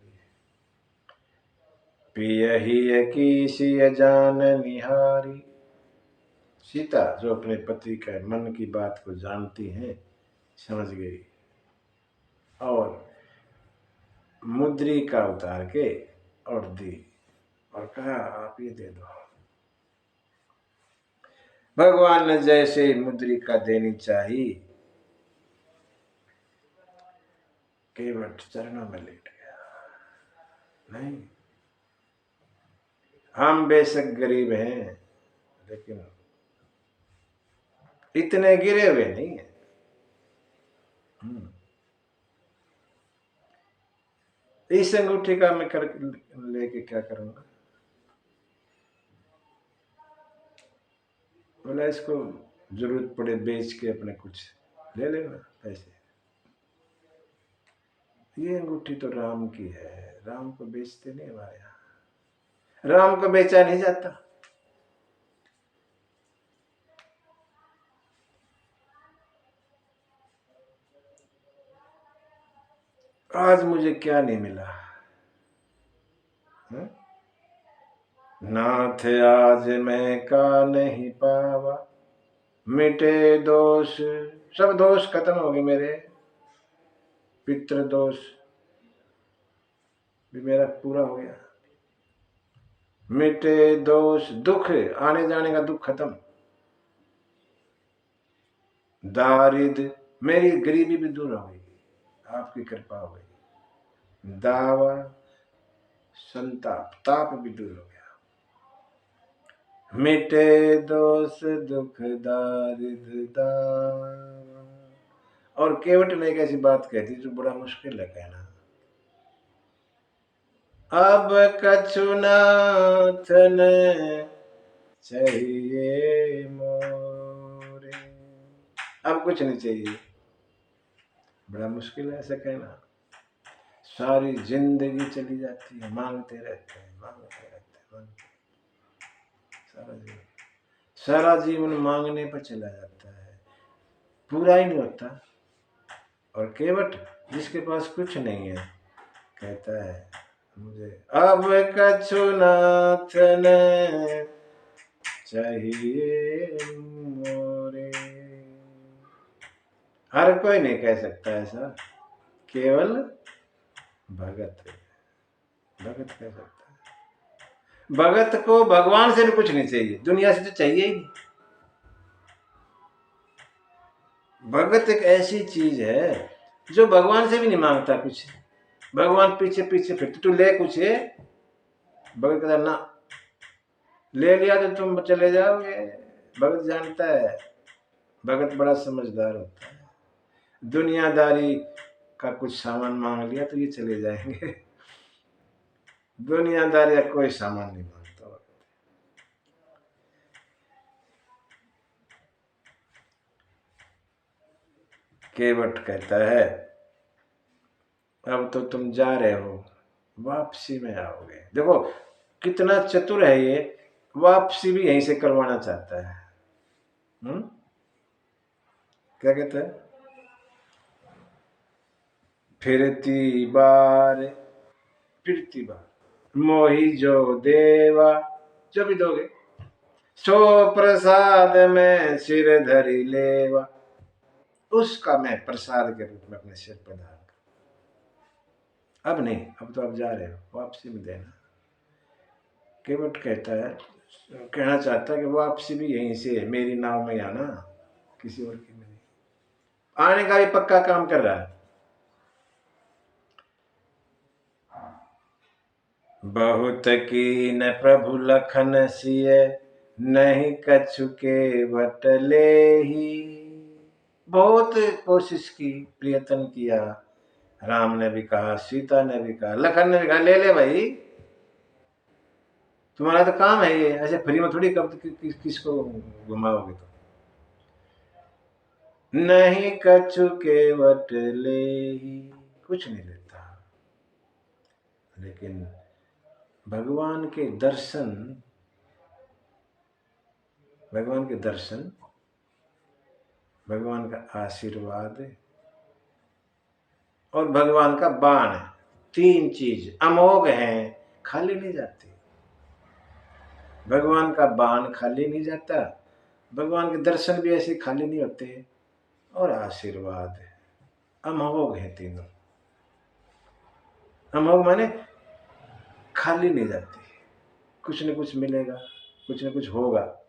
पियहि की सिय जान निहारी, सीता जो अपने पति के मन की बात को जानती हैं समझ गई, और मुद्रिका उतार के और दी और कहा आप ये दे दो। भगवान ने जैसे मुद्रिका देनी चाहिए, केवट चरणों में लेट गया। नहीं, हम बेशक गरीब हैं लेकिन इतने गिरे हुए नहीं है। इस अंगूठी का मैं कर लेके क्या करूंगा? बोला इसको जरूरत पड़े बेच के अपने कुछ ले लेना पैसे। ये अंगूठी तो राम की है, राम को बेचते नहीं हमारे यहाँ, राम को बेचा नहीं जाता। आज मुझे क्या नहीं मिला है? नाथ आज मैं का नहीं पावा, मिटे दोष, सब दोष खत्म हो गए मेरे, पितृ दोष भी मेरा पूरा हो गया, मिटे दोष, दुख आने जाने का दुख खत्म, दारिद्र मेरी गरीबी भी दूर हो गई, आपकी कृपा हो गई, दावा संताप ताप भी दूर हो गया, मिटे दोष दुख दारिद्र दावा। और केवट ने एक ऐसी बात कहती जो बड़ा मुश्किल है कहना, अब कछु नाथ ने चाहिए मोरे, अब कुछ नहीं चाहिए। बड़ा मुश्किल है ऐसा कहना, सारी जिंदगी चली जाती है, मांगते रहते हैं, मांगते रहते हैं, सारा जीवन मांगने पर चला जाता है, पूरा ही नहीं होता। और केवट जिसके पास कुछ नहीं है कहता है मुझे अब कछु नाथ ने चाहिए मोरे। हर कोई नहीं कह सकता ऐसा, केवल भगत भगत कह सकता है। भगत को भगवान से भी कुछ नहीं चाहिए, दुनिया से तो चाहिए ही नहीं। भगत एक ऐसी चीज है जो भगवान से भी नहीं मांगता कुछ, भगवान पीछे पीछे फिरते, तू ले कुछ है, भगत कहता ना, ले लिया तो तुम चले जाओगे। भगत जानता है, भगत बड़ा समझदार होता है, दुनियादारी का कुछ सामान मांग लिया तो ये चले जाएंगे, दुनियादारी का कोई सामान नहीं मांगता। केवट कहता है अब तो तुम जा रहे हो, वापसी में आओगे। देखो कितना चतुर है ये, वापसी भी यहीं से करवाना चाहता है। क्या कहता है? फिरती बार मोही जो देवा, जो भी दोगे सो प्रसाद में सिर धरी लेवा, उसका मैं प्रसाद के रूप में अपने सिर पर धारण कर। अब नहीं, अब तो आप जा रहे हो, वापसी में देना। केवट कहता है, कहना चाहता है कि वापसी भी यहीं से है, मेरी नाव में आना, किसी और की में नहीं। आने का भी पक्का काम कर रहा है। बहुत की न प्रभु लखन सिय, नहीं कछु के वटले ही, बहुत कोशिश की, प्रयत्न किया। राम ने भी कहा, सीता ने भी कहा, लखन ने भी कहा, ले ले भाई, तुम्हारा तो काम है ये, ऐसे फ्री में थोड़ी कब किसको घुमाओगे। तो नहीं कछु केवट ले ही, कुछ नहीं लेता, लेकिन भगवान के दर्शन, भगवान के दर्शन, भगवान का आशीर्वाद और भगवान का बाण है, तीन चीज अमोघ हैं, खाली नहीं जाती। भगवान का बाण खाली नहीं जाता, भगवान के दर्शन भी ऐसे खाली नहीं होते, और आशीर्वाद है, अमोघ है तीनों। अमोघ माने खाली नहीं जाती, कुछ न कुछ मिलेगा, कुछ न कुछ होगा।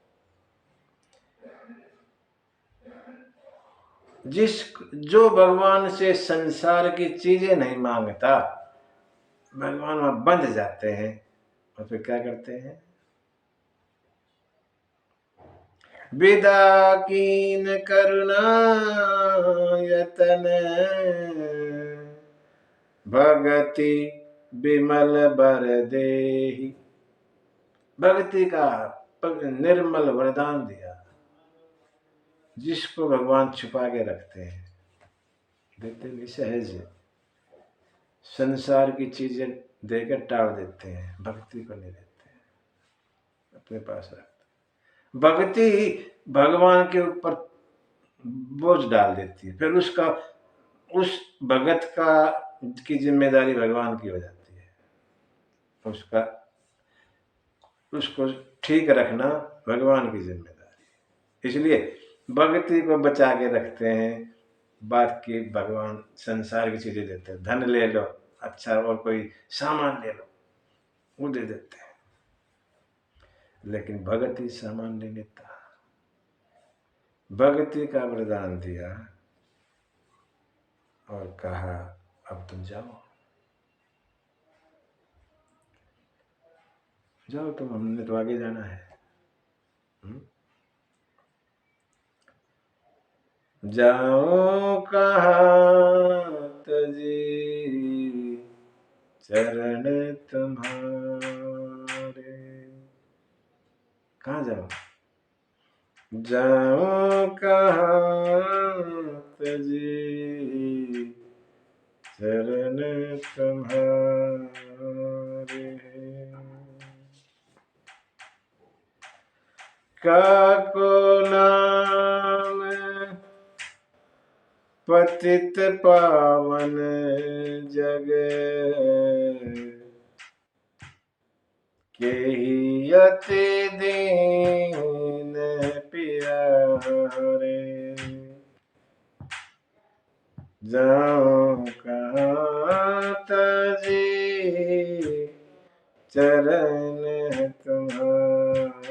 जो भगवान से संसार की चीजें नहीं मांगता, भगवान वहां बंध जाते हैं, और फिर क्या करते हैं, विदा कीन करुणा यतन, भगति विमल बर देहि। भक्ति का निर्मल वरदान दिया, जिसको भगवान छुपा के रखते हैं, देते नहीं, सहज संसार की चीजें देकर टाल देते हैं, भक्ति को नहीं देते, अपने पास रखते। भक्ति भगवान के ऊपर बोझ डाल देती है, फिर उसका, उस भगत का की जिम्मेदारी भगवान की हो जाती है, उसका, उसको ठीक रखना भगवान की जिम्मेदारी। इसलिए भक्ति को बचा के रखते हैं, बात की भगवान संसार की चीजें देते हैं, धन ले लो, अच्छा और कोई सामान ले लो, वो दे देते हैं, लेकिन भक्ति सामान नहीं लेता। भक्ति का वरदान दिया और कहा, अब तुम जाओ, जाओ तुम, हमने तो आगे जाना है। जाओ कहाँ तजी चरण तुम्हारे, कहाँ जाओ, जाओ कहाँ तजी चरण तुम्हारे, काको नाम पतित पावन जग, केहि अति दीन प्यारे, जाऊं कहाँ तजी चरण तुम्हारे।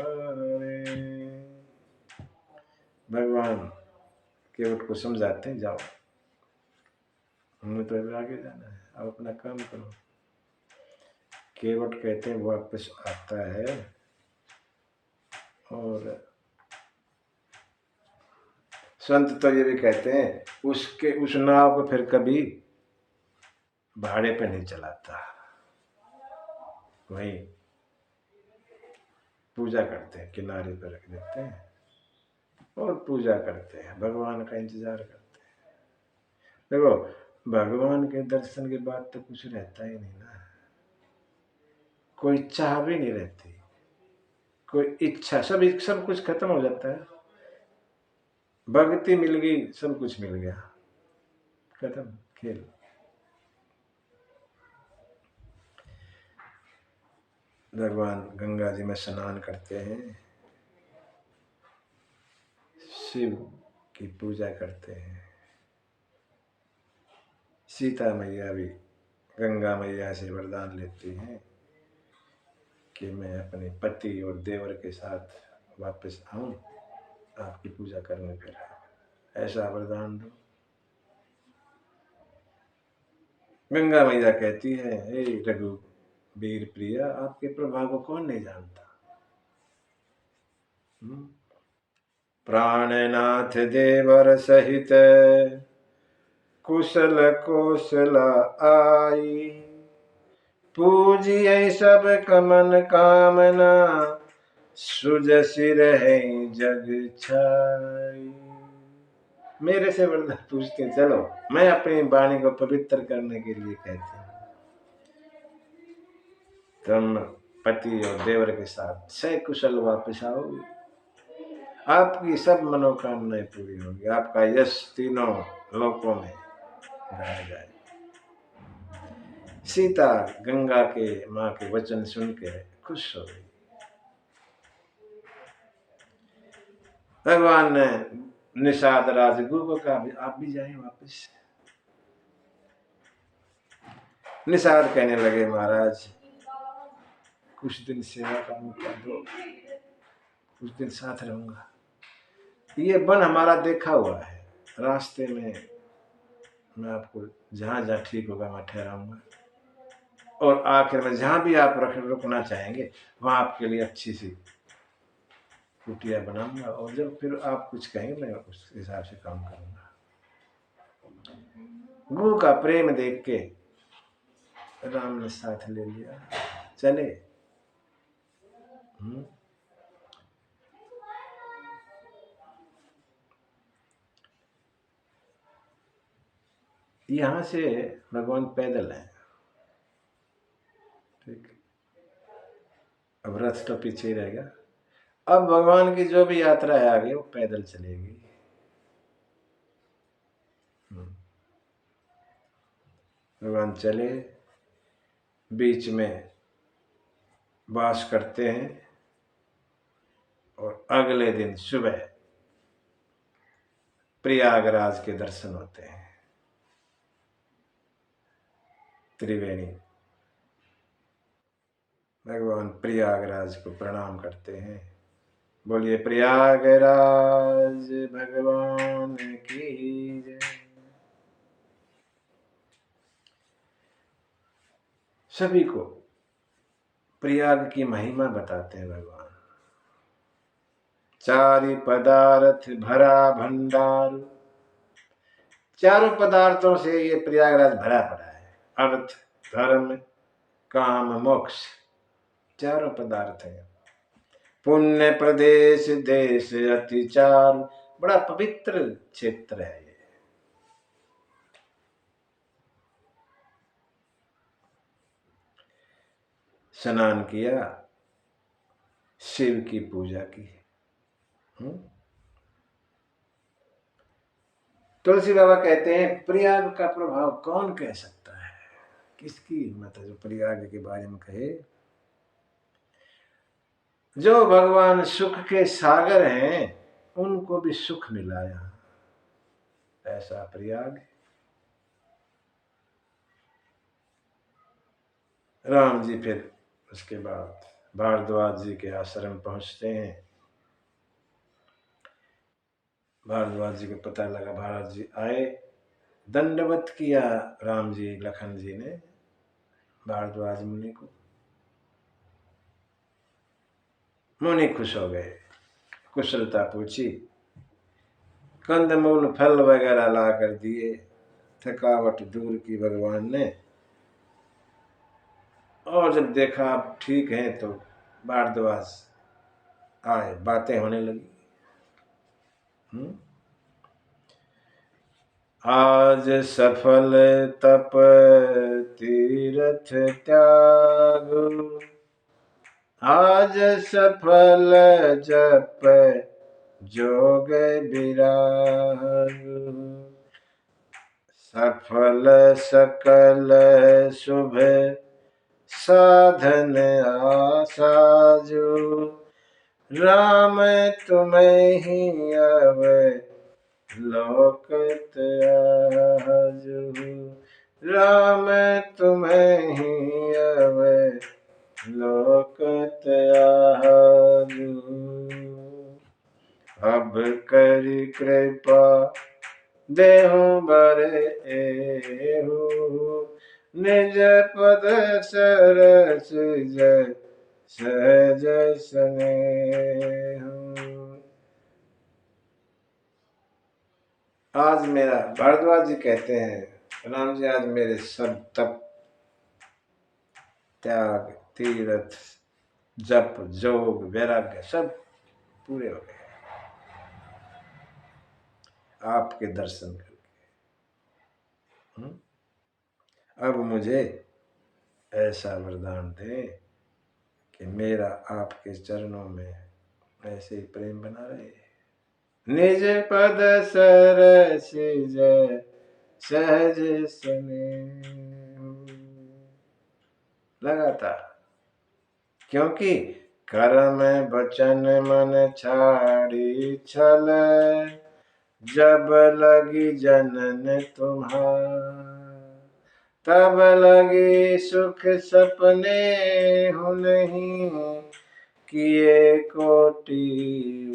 भगवान केवट को समझाते हैं, जाओ, हमें तो आगे जाना है, अब अपना काम करो। केवट कहते हैं वापस आता है, और संत तो ये भी कहते हैं, उसके उस नाव को फिर कभी भाड़े पे नहीं चलाता, वहीं पूजा करते हैं, किनारे पर रख देते हैं और पूजा करते हैं, भगवान का इंतजार करते हैं। देखो, भगवान के दर्शन के बाद तो कुछ रहता ही नहीं ना, कोई चाह भी नहीं रहती, कोई इच्छा, सब कुछ खत्म हो जाता है। भक्ति मिल गई, सब कुछ मिल गया, खत्म खेल। भगवान गंगा जी में स्नान करते हैं, शिव की पूजा करते हैं। सीता मैया भी गंगा मैया से वरदान लेती हैं कि मैं अपने पति और देवर के साथ वापस आऊं, आपकी पूजा करने, फिर ऐसा वरदान दो। गंगा मैया कहती है, हे रघुवीर प्रिया, आपके प्रभाव को कौन नहीं जानता। प्राणनाथ देवर सहित कुशल कौशल आई। पूजिए सब कमन कामना सुजसि रहे जग छाई। मेरे से वरदान पूछते चलो, मैं अपनी वाणी को पवित्र करने के लिए कहती हूँ, तुम पति और देवर के साथ सकुशल वापस आओगे, आपकी सब मनोकामनाएं पूरी होंगी, आपका यश तीनों लोकों में गाया जाए। सीता गंगा के माँ के वचन सुन के खुश हो गई। भगवान ने निषाद राजगुरु को कहा आप भी जाएं वापस। निषाद कहने लगे महाराज कुछ दिन सेवा का मौका दो, कुछ दिन साथ रहूंगा। ये वन हमारा देखा हुआ है, रास्ते में मैं आपको जहां जहां ठीक होगा मैं ठहराऊंगा, और आखिर में जहां भी आप रुकना चाहेंगे वहां आपके लिए अच्छी सी कुटिया बनाऊंगा, और जब फिर आप कुछ कहेंगे मैं उस हिसाब से काम करूंगा। गुरु का प्रेम देख के राम ने साथ ले लिया, चले। यहां से भगवान पैदल है, ठीक, अब रथ तो पीछे ही रहेगा। अब भगवान की जो भी यात्रा है आगे वो पैदल चलेगी। भगवान चले, बीच में वास करते हैं, और अगले दिन सुबह प्रयागराज के दर्शन होते हैं। त्रिवेणी भगवान प्रयागराज को प्रणाम करते हैं। बोलिए प्रयागराज भगवान की जय। सभी को प्रयाग की महिमा बताते हैं भगवान। चारि पदार्थ भरा भंडार, चारों पदार्थों से ये प्रयागराज भरा पड़ा है। अर्थ धर्म काम मोक्ष चारों पदार्थ है। पुण्य प्रदेश देश अति चार, बड़ा पवित्र क्षेत्र है ये। स्नान किया, शिव की पूजा की। तुलसी बाबा कहते हैं प्रयाग का प्रभाव कौन कह सकता है, किसकी हिम्मत है जो प्रयाग के बारे में कहे। जो भगवान सुख के सागर हैं उनको भी सुख मिला यहाँ, ऐसा प्रयाग। राम जी फिर उसके बाद भारद्वाज जी के आश्रम पहुंचते हैं। भारद्वाज जी को पता लगा, भारत जी आए, दंडवत किया राम जी लखन जी ने भारद्वाज मुनि को। मुनि खुश हो गए, कुशलता पूछी, कंदमूल फल वगैरह ला कर दिए, थकावट दूर की भगवान ने। और जब देखा आप ठीक हैं तो भारद्वाज आए, बातें होने लगी। आज सफल तप तीर्थ त्याग, आज सफल जप जोग विराग, सफल सकल शुभ साधन आसाजो, राम तुम्हें ही अब लोकत आजो, राम तुम्हें ही अब लोकत आजो। अब करी कृपा देहु बर एहु, निज पद सरस जय सहज स्नेहु। आज मेरा भारद्वाज जी कहते हैं, राम जी आज मेरे सब तप, त्याग, तीर्थ, जप, जोग, वैराग्य सब पूरे हो गए आपके दर्शन करके। अब मुझे ऐसा वरदान दे कि मेरा आपके चरणों में ऐसे ही प्रेम बना रहे। निज पद सरसिज सहज स्नेह लगातार, क्योंकि कर्म वचन मन छाड़ी छल, जब लगी जनन तुम्हार, तब लगे सुख सपने हो नहीं, किए कोटि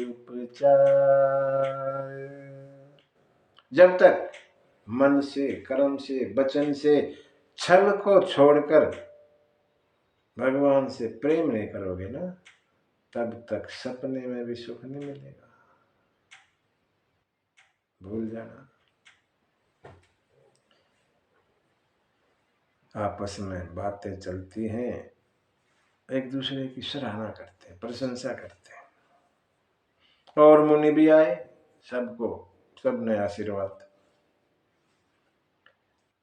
उपचार। जब तक मन से, कर्म से, वचन से छल को छोड़कर भगवान से प्रेम नहीं करोगे ना, तब तक सपने में भी सुख नहीं मिलेगा, भूल जाना। आपस में बातें चलती हैं, एक दूसरे की सराहना करते हैं, प्रशंसा करते हैं, और मुनि भी आए, सबको सबने आशीर्वाद।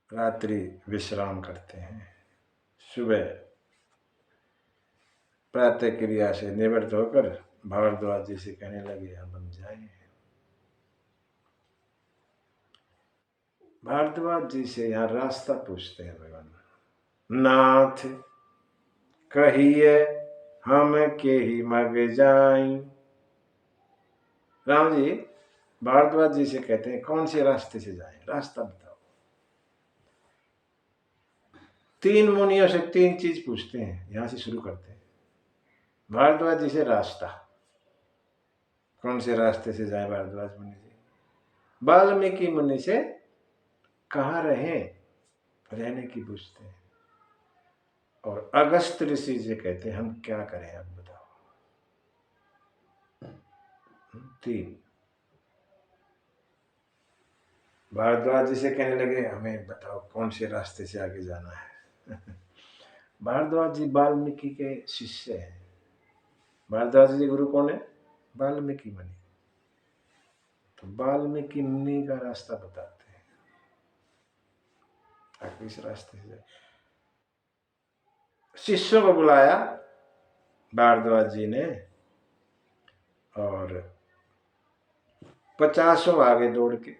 रात्रि विश्राम करते हैं, सुबह प्रातः क्रिया से निवृत्त होकर भारद्वाज जी से कहने लगे हम जाएं। भारद्वाज जी से यहाँ रास्ता पूछते हैं भगवान। नाथ कहिए हम के ही मग जाई। राम जी भारद्वाज जी से कहते हैं कौन से रास्ते से जाएं, रास्ता बताओ। तीन मुनियों से तीन चीज पूछते हैं, यहां से शुरू करते हैं। भारद्वाज जी से रास्ता, कौन से रास्ते से जाए भारद्वाज मुनि जी। वाल्मीकि मुनि से कहाँ रहें, रहने की पूछते हैं। और अगस्त ऋषि जी कहते हैं हम क्या करें अब बताओ। तीन। भारद्वाज जी से कहने लगे हमें बताओ कौन से रास्ते से आगे जाना है। भारद्वाज जी वाल्मीकि के शिष्य हैं। भारद्वाज जी गुरु कौन है, वाल्मीकि मुनि। तो वाल्मीकि मुनि का रास्ता बताते हैं, आखिर इस रास्ते से। शिष्यों को बुलाया भारद्वाज जी ने, और 50 आगे दौड़ के,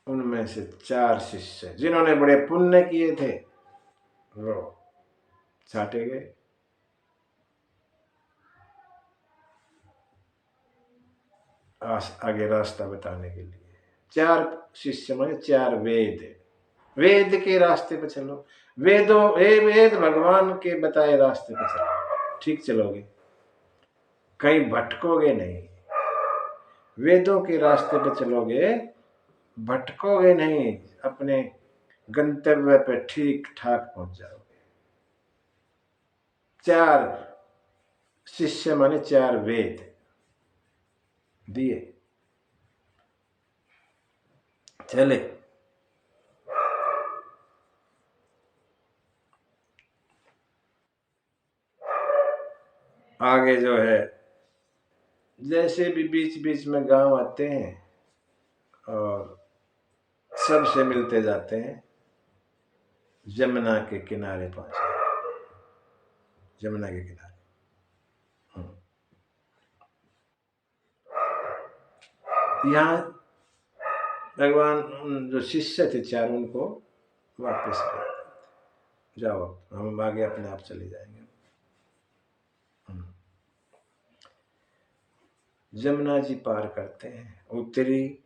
उनमें से 4 शिष्य जिन्होंने बड़े पुण्य किए थे वो छाटे गए। आगे रास्ता बताने के लिए 4 शिष्य माने 4 वेद, वेद के रास्ते पे चलो। वेद भगवान के बताए रास्ते पे चलो, ठीक चलोगे, कहीं भटकोगे नहीं। वेदों के रास्ते पे चलोगे, भटकोगे नहीं, अपने गंतव्य पे ठीक ठाक पहुंच जाओगे। 4 शिष्य माने 4 वेद दिए, चले। आगे जो है जैसे भी बीच बीच में गांव आते हैं और सबसे मिलते जाते हैं, जमुना के किनारे पहुंचे। जमुना के किनारे यहाँ भगवान जो शिष्य थे 4 उनको वापस कर, जाओ हम आगे अपने आप चले जाएंगे। जमुना जी पार करते हैं, उतरी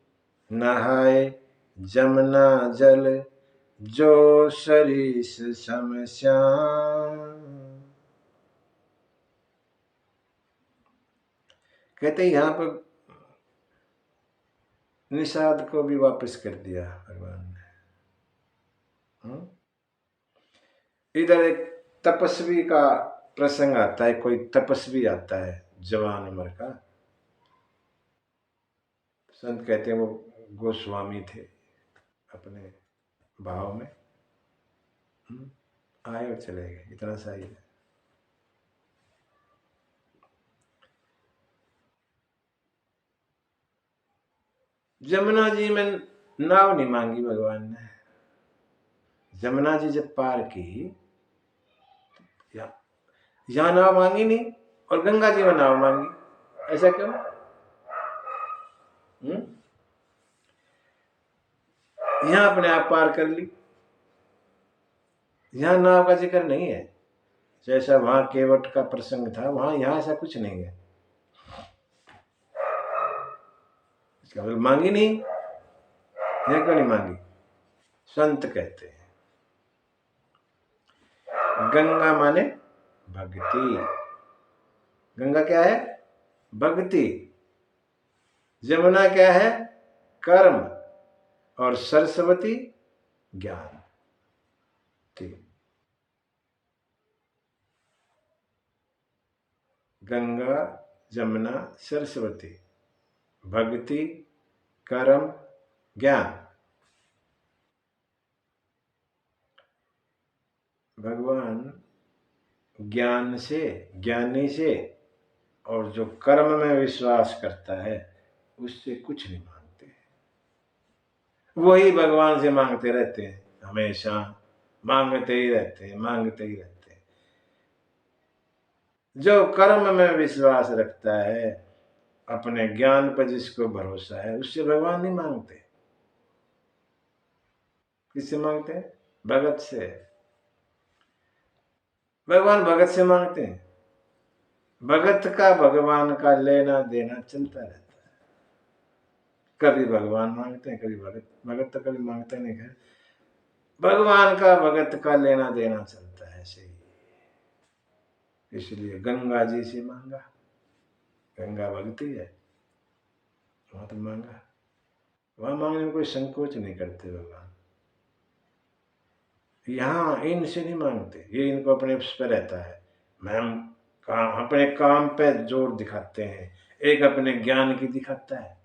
नहाए जमुना जल, जो सरिस सम श्याम। कहते यहाँ पर निषाद को भी वापस कर दिया भगवान ने। इधर एक तपस्वी का प्रसंग आता है, कोई तपस्वी आता है जवान उम्र का, संत कहते हैं वो गोस्वामी थे अपने भाव में, आए और चले गए, इतना सा ही है। जमुना जी में नाव नहीं मांगी भगवान ने। जमुना जी जब पार की, यहां नाव मांगी नहीं और गंगा जी में नाव मांगी, ऐसा क्यों? यहां अपने आप पार कर ली, यहां नाव का जिक्र नहीं है। जैसा वहां केवट का प्रसंग था, वहां यहां ऐसा कुछ नहीं है। इसका मतलब मांगी नहीं, यहां क्यों नहीं मांगी? संत कहते हैं गंगा माने भक्ति। गंगा क्या है? भक्ति। जमुना क्या है? कर्म। और सरस्वती ज्ञान। ठीक। गंगा, जमुना, सरस्वती, भक्ति, कर्म, ज्ञान। भगवान ज्ञान से, ज्ञानी से, और जो कर्म में विश्वास करता है उससे कुछ नहीं मांगते। वही भगवान से मांगते रहते हैं, हमेशा मांगते ही रहते हैं, मांगते ही रहते हैं। जो कर्म में विश्वास रखता है, अपने ज्ञान पर जिसको भरोसा है, उससे भगवान नहीं मांगते। किससे मांगते हैं? भगत से। भगवान भगत से मांगते हैं। भगत का भगवान का लेना देना चलता रहता है। कभी भगवान मांगते हैं, कभी भगत। भगत तो कभी मांगते नहीं है। भगवान का भगत का लेना देना चलता है, सही। इसलिए गंगा जी से मांगा, गंगा भगती है, वहां तो मांगा। वहां मांगने में कोई संकोच नहीं करते भगवान। यहाँ इनसे नहीं मांगते, ये इनको अपने उस पर रहता है। हम काम, अपने काम पे जोर दिखाते हैं, एक अपने ज्ञान की दिखाता है।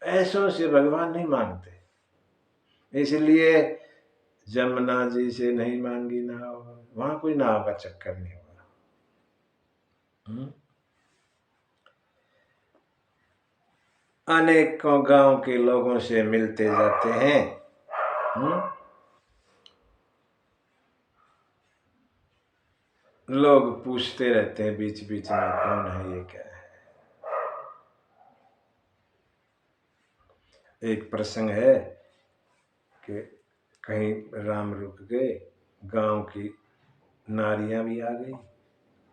ऐसों से भगवान नहीं मांगते। इसलिए जमुना जी से नहीं मांगी नाव, वहां कोई नाव का चक्कर नहीं होगा। अनेकों गांव के लोगों से मिलते जाते हैं। लोग पूछते रहते हैं बीच बीच में, कौन है ये, क्या है। एक प्रसंग है कि कहीं राम रुक गए, गांव की नारियां भी आ गई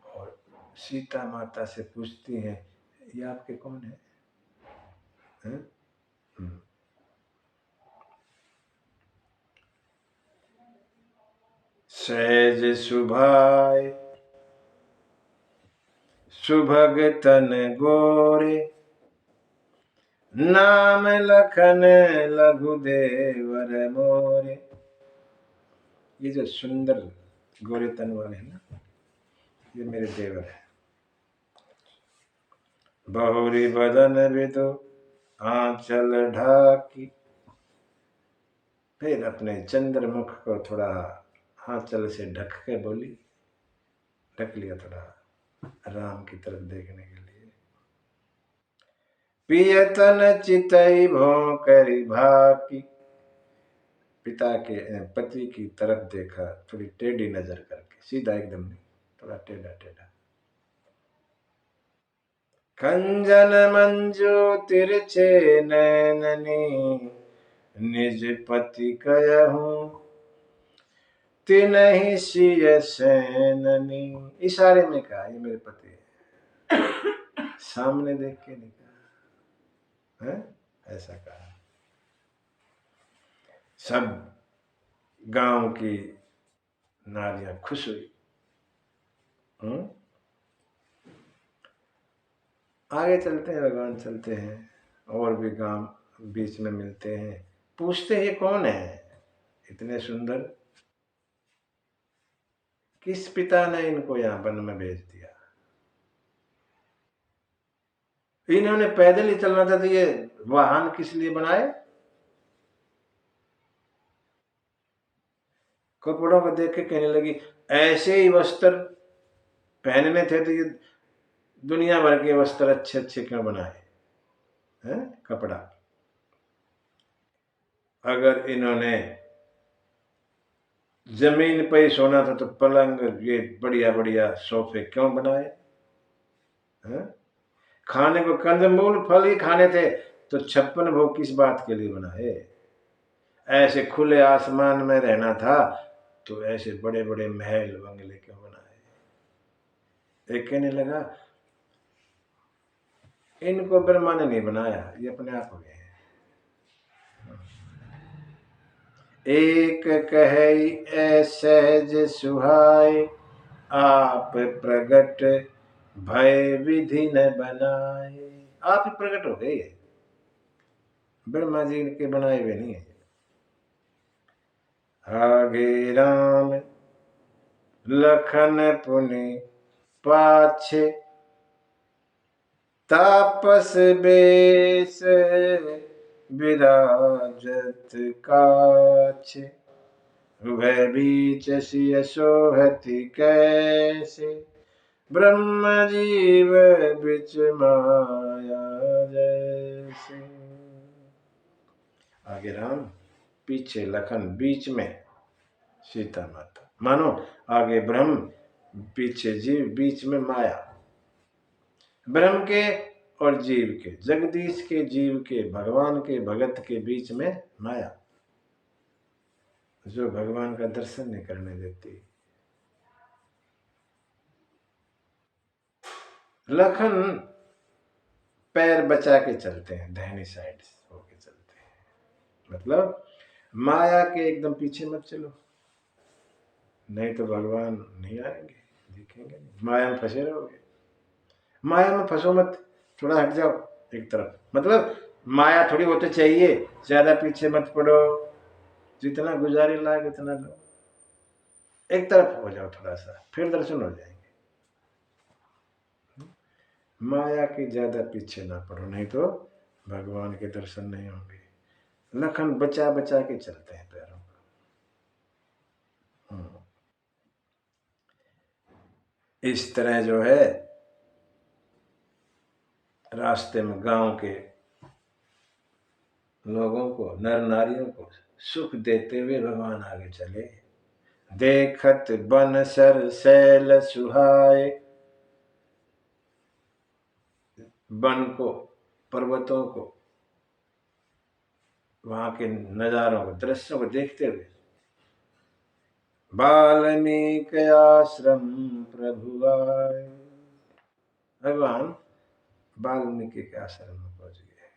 और सीता माता से पूछती हैं, ये आपके कौन है? सहज सुभाए सुभग तन गोरे, नाम लखन लघु देवर मोरे। ये जो सुंदर गोरे तन वाले हैं ना, ये मेरे देवर है। बहुरी बदन विदु आंचल ढाकी। फिर अपने चंद्रमुख को थोड़ा आंचल से ढक के बोली, ढक लिया थोड़ा राम की तरफ देखने के लिए। पियतन चितई भोंकरी भाकी। पिता के पति की तरफ देखा, थोड़ी टेढ़ी नजर करके, सीधा एकदम नहीं, थोड़ा टेढ़ा टेढ़ा। खंजन मंजू तिरछे नैननी, निज पति कहूं तिनहि सिय सैननी। इशारे में कहा, ये मेरे पति है, सामने देख के नहीं कहा है, ऐसा कहा। सब गांव की नारियां खुश हुई। आगे चलते हैं, भगवान चलते हैं, और भी गांव बीच में मिलते हैं। पूछते हैं ये कौन है इतने सुंदर, किस पिता ने इनको यहाँ वन में भेज दिया? इन्होंने पैदल ही चलना था, तो ये वाहन किस लिए बनाए? कपड़ों को देख के कहने लगी ऐसे ही वस्त्र पहनने थे तो ये दुनिया भर के वस्त्र अच्छे अच्छे क्यों बनाए हैं? कपड़ा। अगर इन्होंने जमीन पर ही सोना था तो पलंग ये बढ़िया बढ़िया सोफे क्यों बनाए हैं? खाने को कंदमूल फल ही खाने थे तो 56 भोग किस बात के लिए बनाए? ऐसे खुले आसमान में रहना था तो ऐसे बड़े बड़े महल बंगले क्यों बनाए? एक कहने लगा इनको ब्रह्मा ने नहीं बनाया, ये अपने आप हो गए। एक कहे ऐ सहज सुहाए आप प्रगट भय विधि न बनाए। आप ही प्रकट हो गए, ब्रह्मा जी के बनाए हुए नहीं है। आगे राम लखन पुनि पाछे तापस बेश विराजत काछे उभय बीच सिय सोहति कैसे ब्रह्म जीव बिच माया जैसे। आगे राम पीछे लखन बीच में सीता माता, मानो आगे ब्रह्म पीछे जीव बीच में माया। ब्रह्म के और जीव के, जगदीश के जीव के, भगवान के भगत के बीच में माया जो भगवान का दर्शन नहीं करने देती। लखन पैर बचा के चलते हैं, दाहिनी साइड होके चलते हैं, मतलब माया के एकदम पीछे मत चलो, नहीं तो भगवान नहीं आएंगे, दिखेंगे नहीं, माया में फंसे रहोगे। माया में फंसो मत, थोड़ा हट जाओ एक तरफ, मतलब माया थोड़ी होती चाहिए, ज्यादा पीछे मत पड़ो, जितना गुजारे लायक उतना लो, एक तरफ हो जाओ थोड़ा सा, फिर दर्शन हो जाएंगे। माया के ज्यादा पीछे ना पड़ो, नहीं तो भगवान के दर्शन नहीं होंगे। लखन बचा बचा के चलते हैं पैरों को। इस तरह जो है रास्ते में गांव के लोगों को, नर नारियों को सुख देते हुए भगवान आगे चले। देखत बन सर सैल सुहाए, वन को, पर्वतों को, वहां के नजारों को, दृश्यों को देखते हुए वाल्मीकि आश्रम प्रभु आए। भगवान वाल्मीकि के आश्रम में पहुंच गए।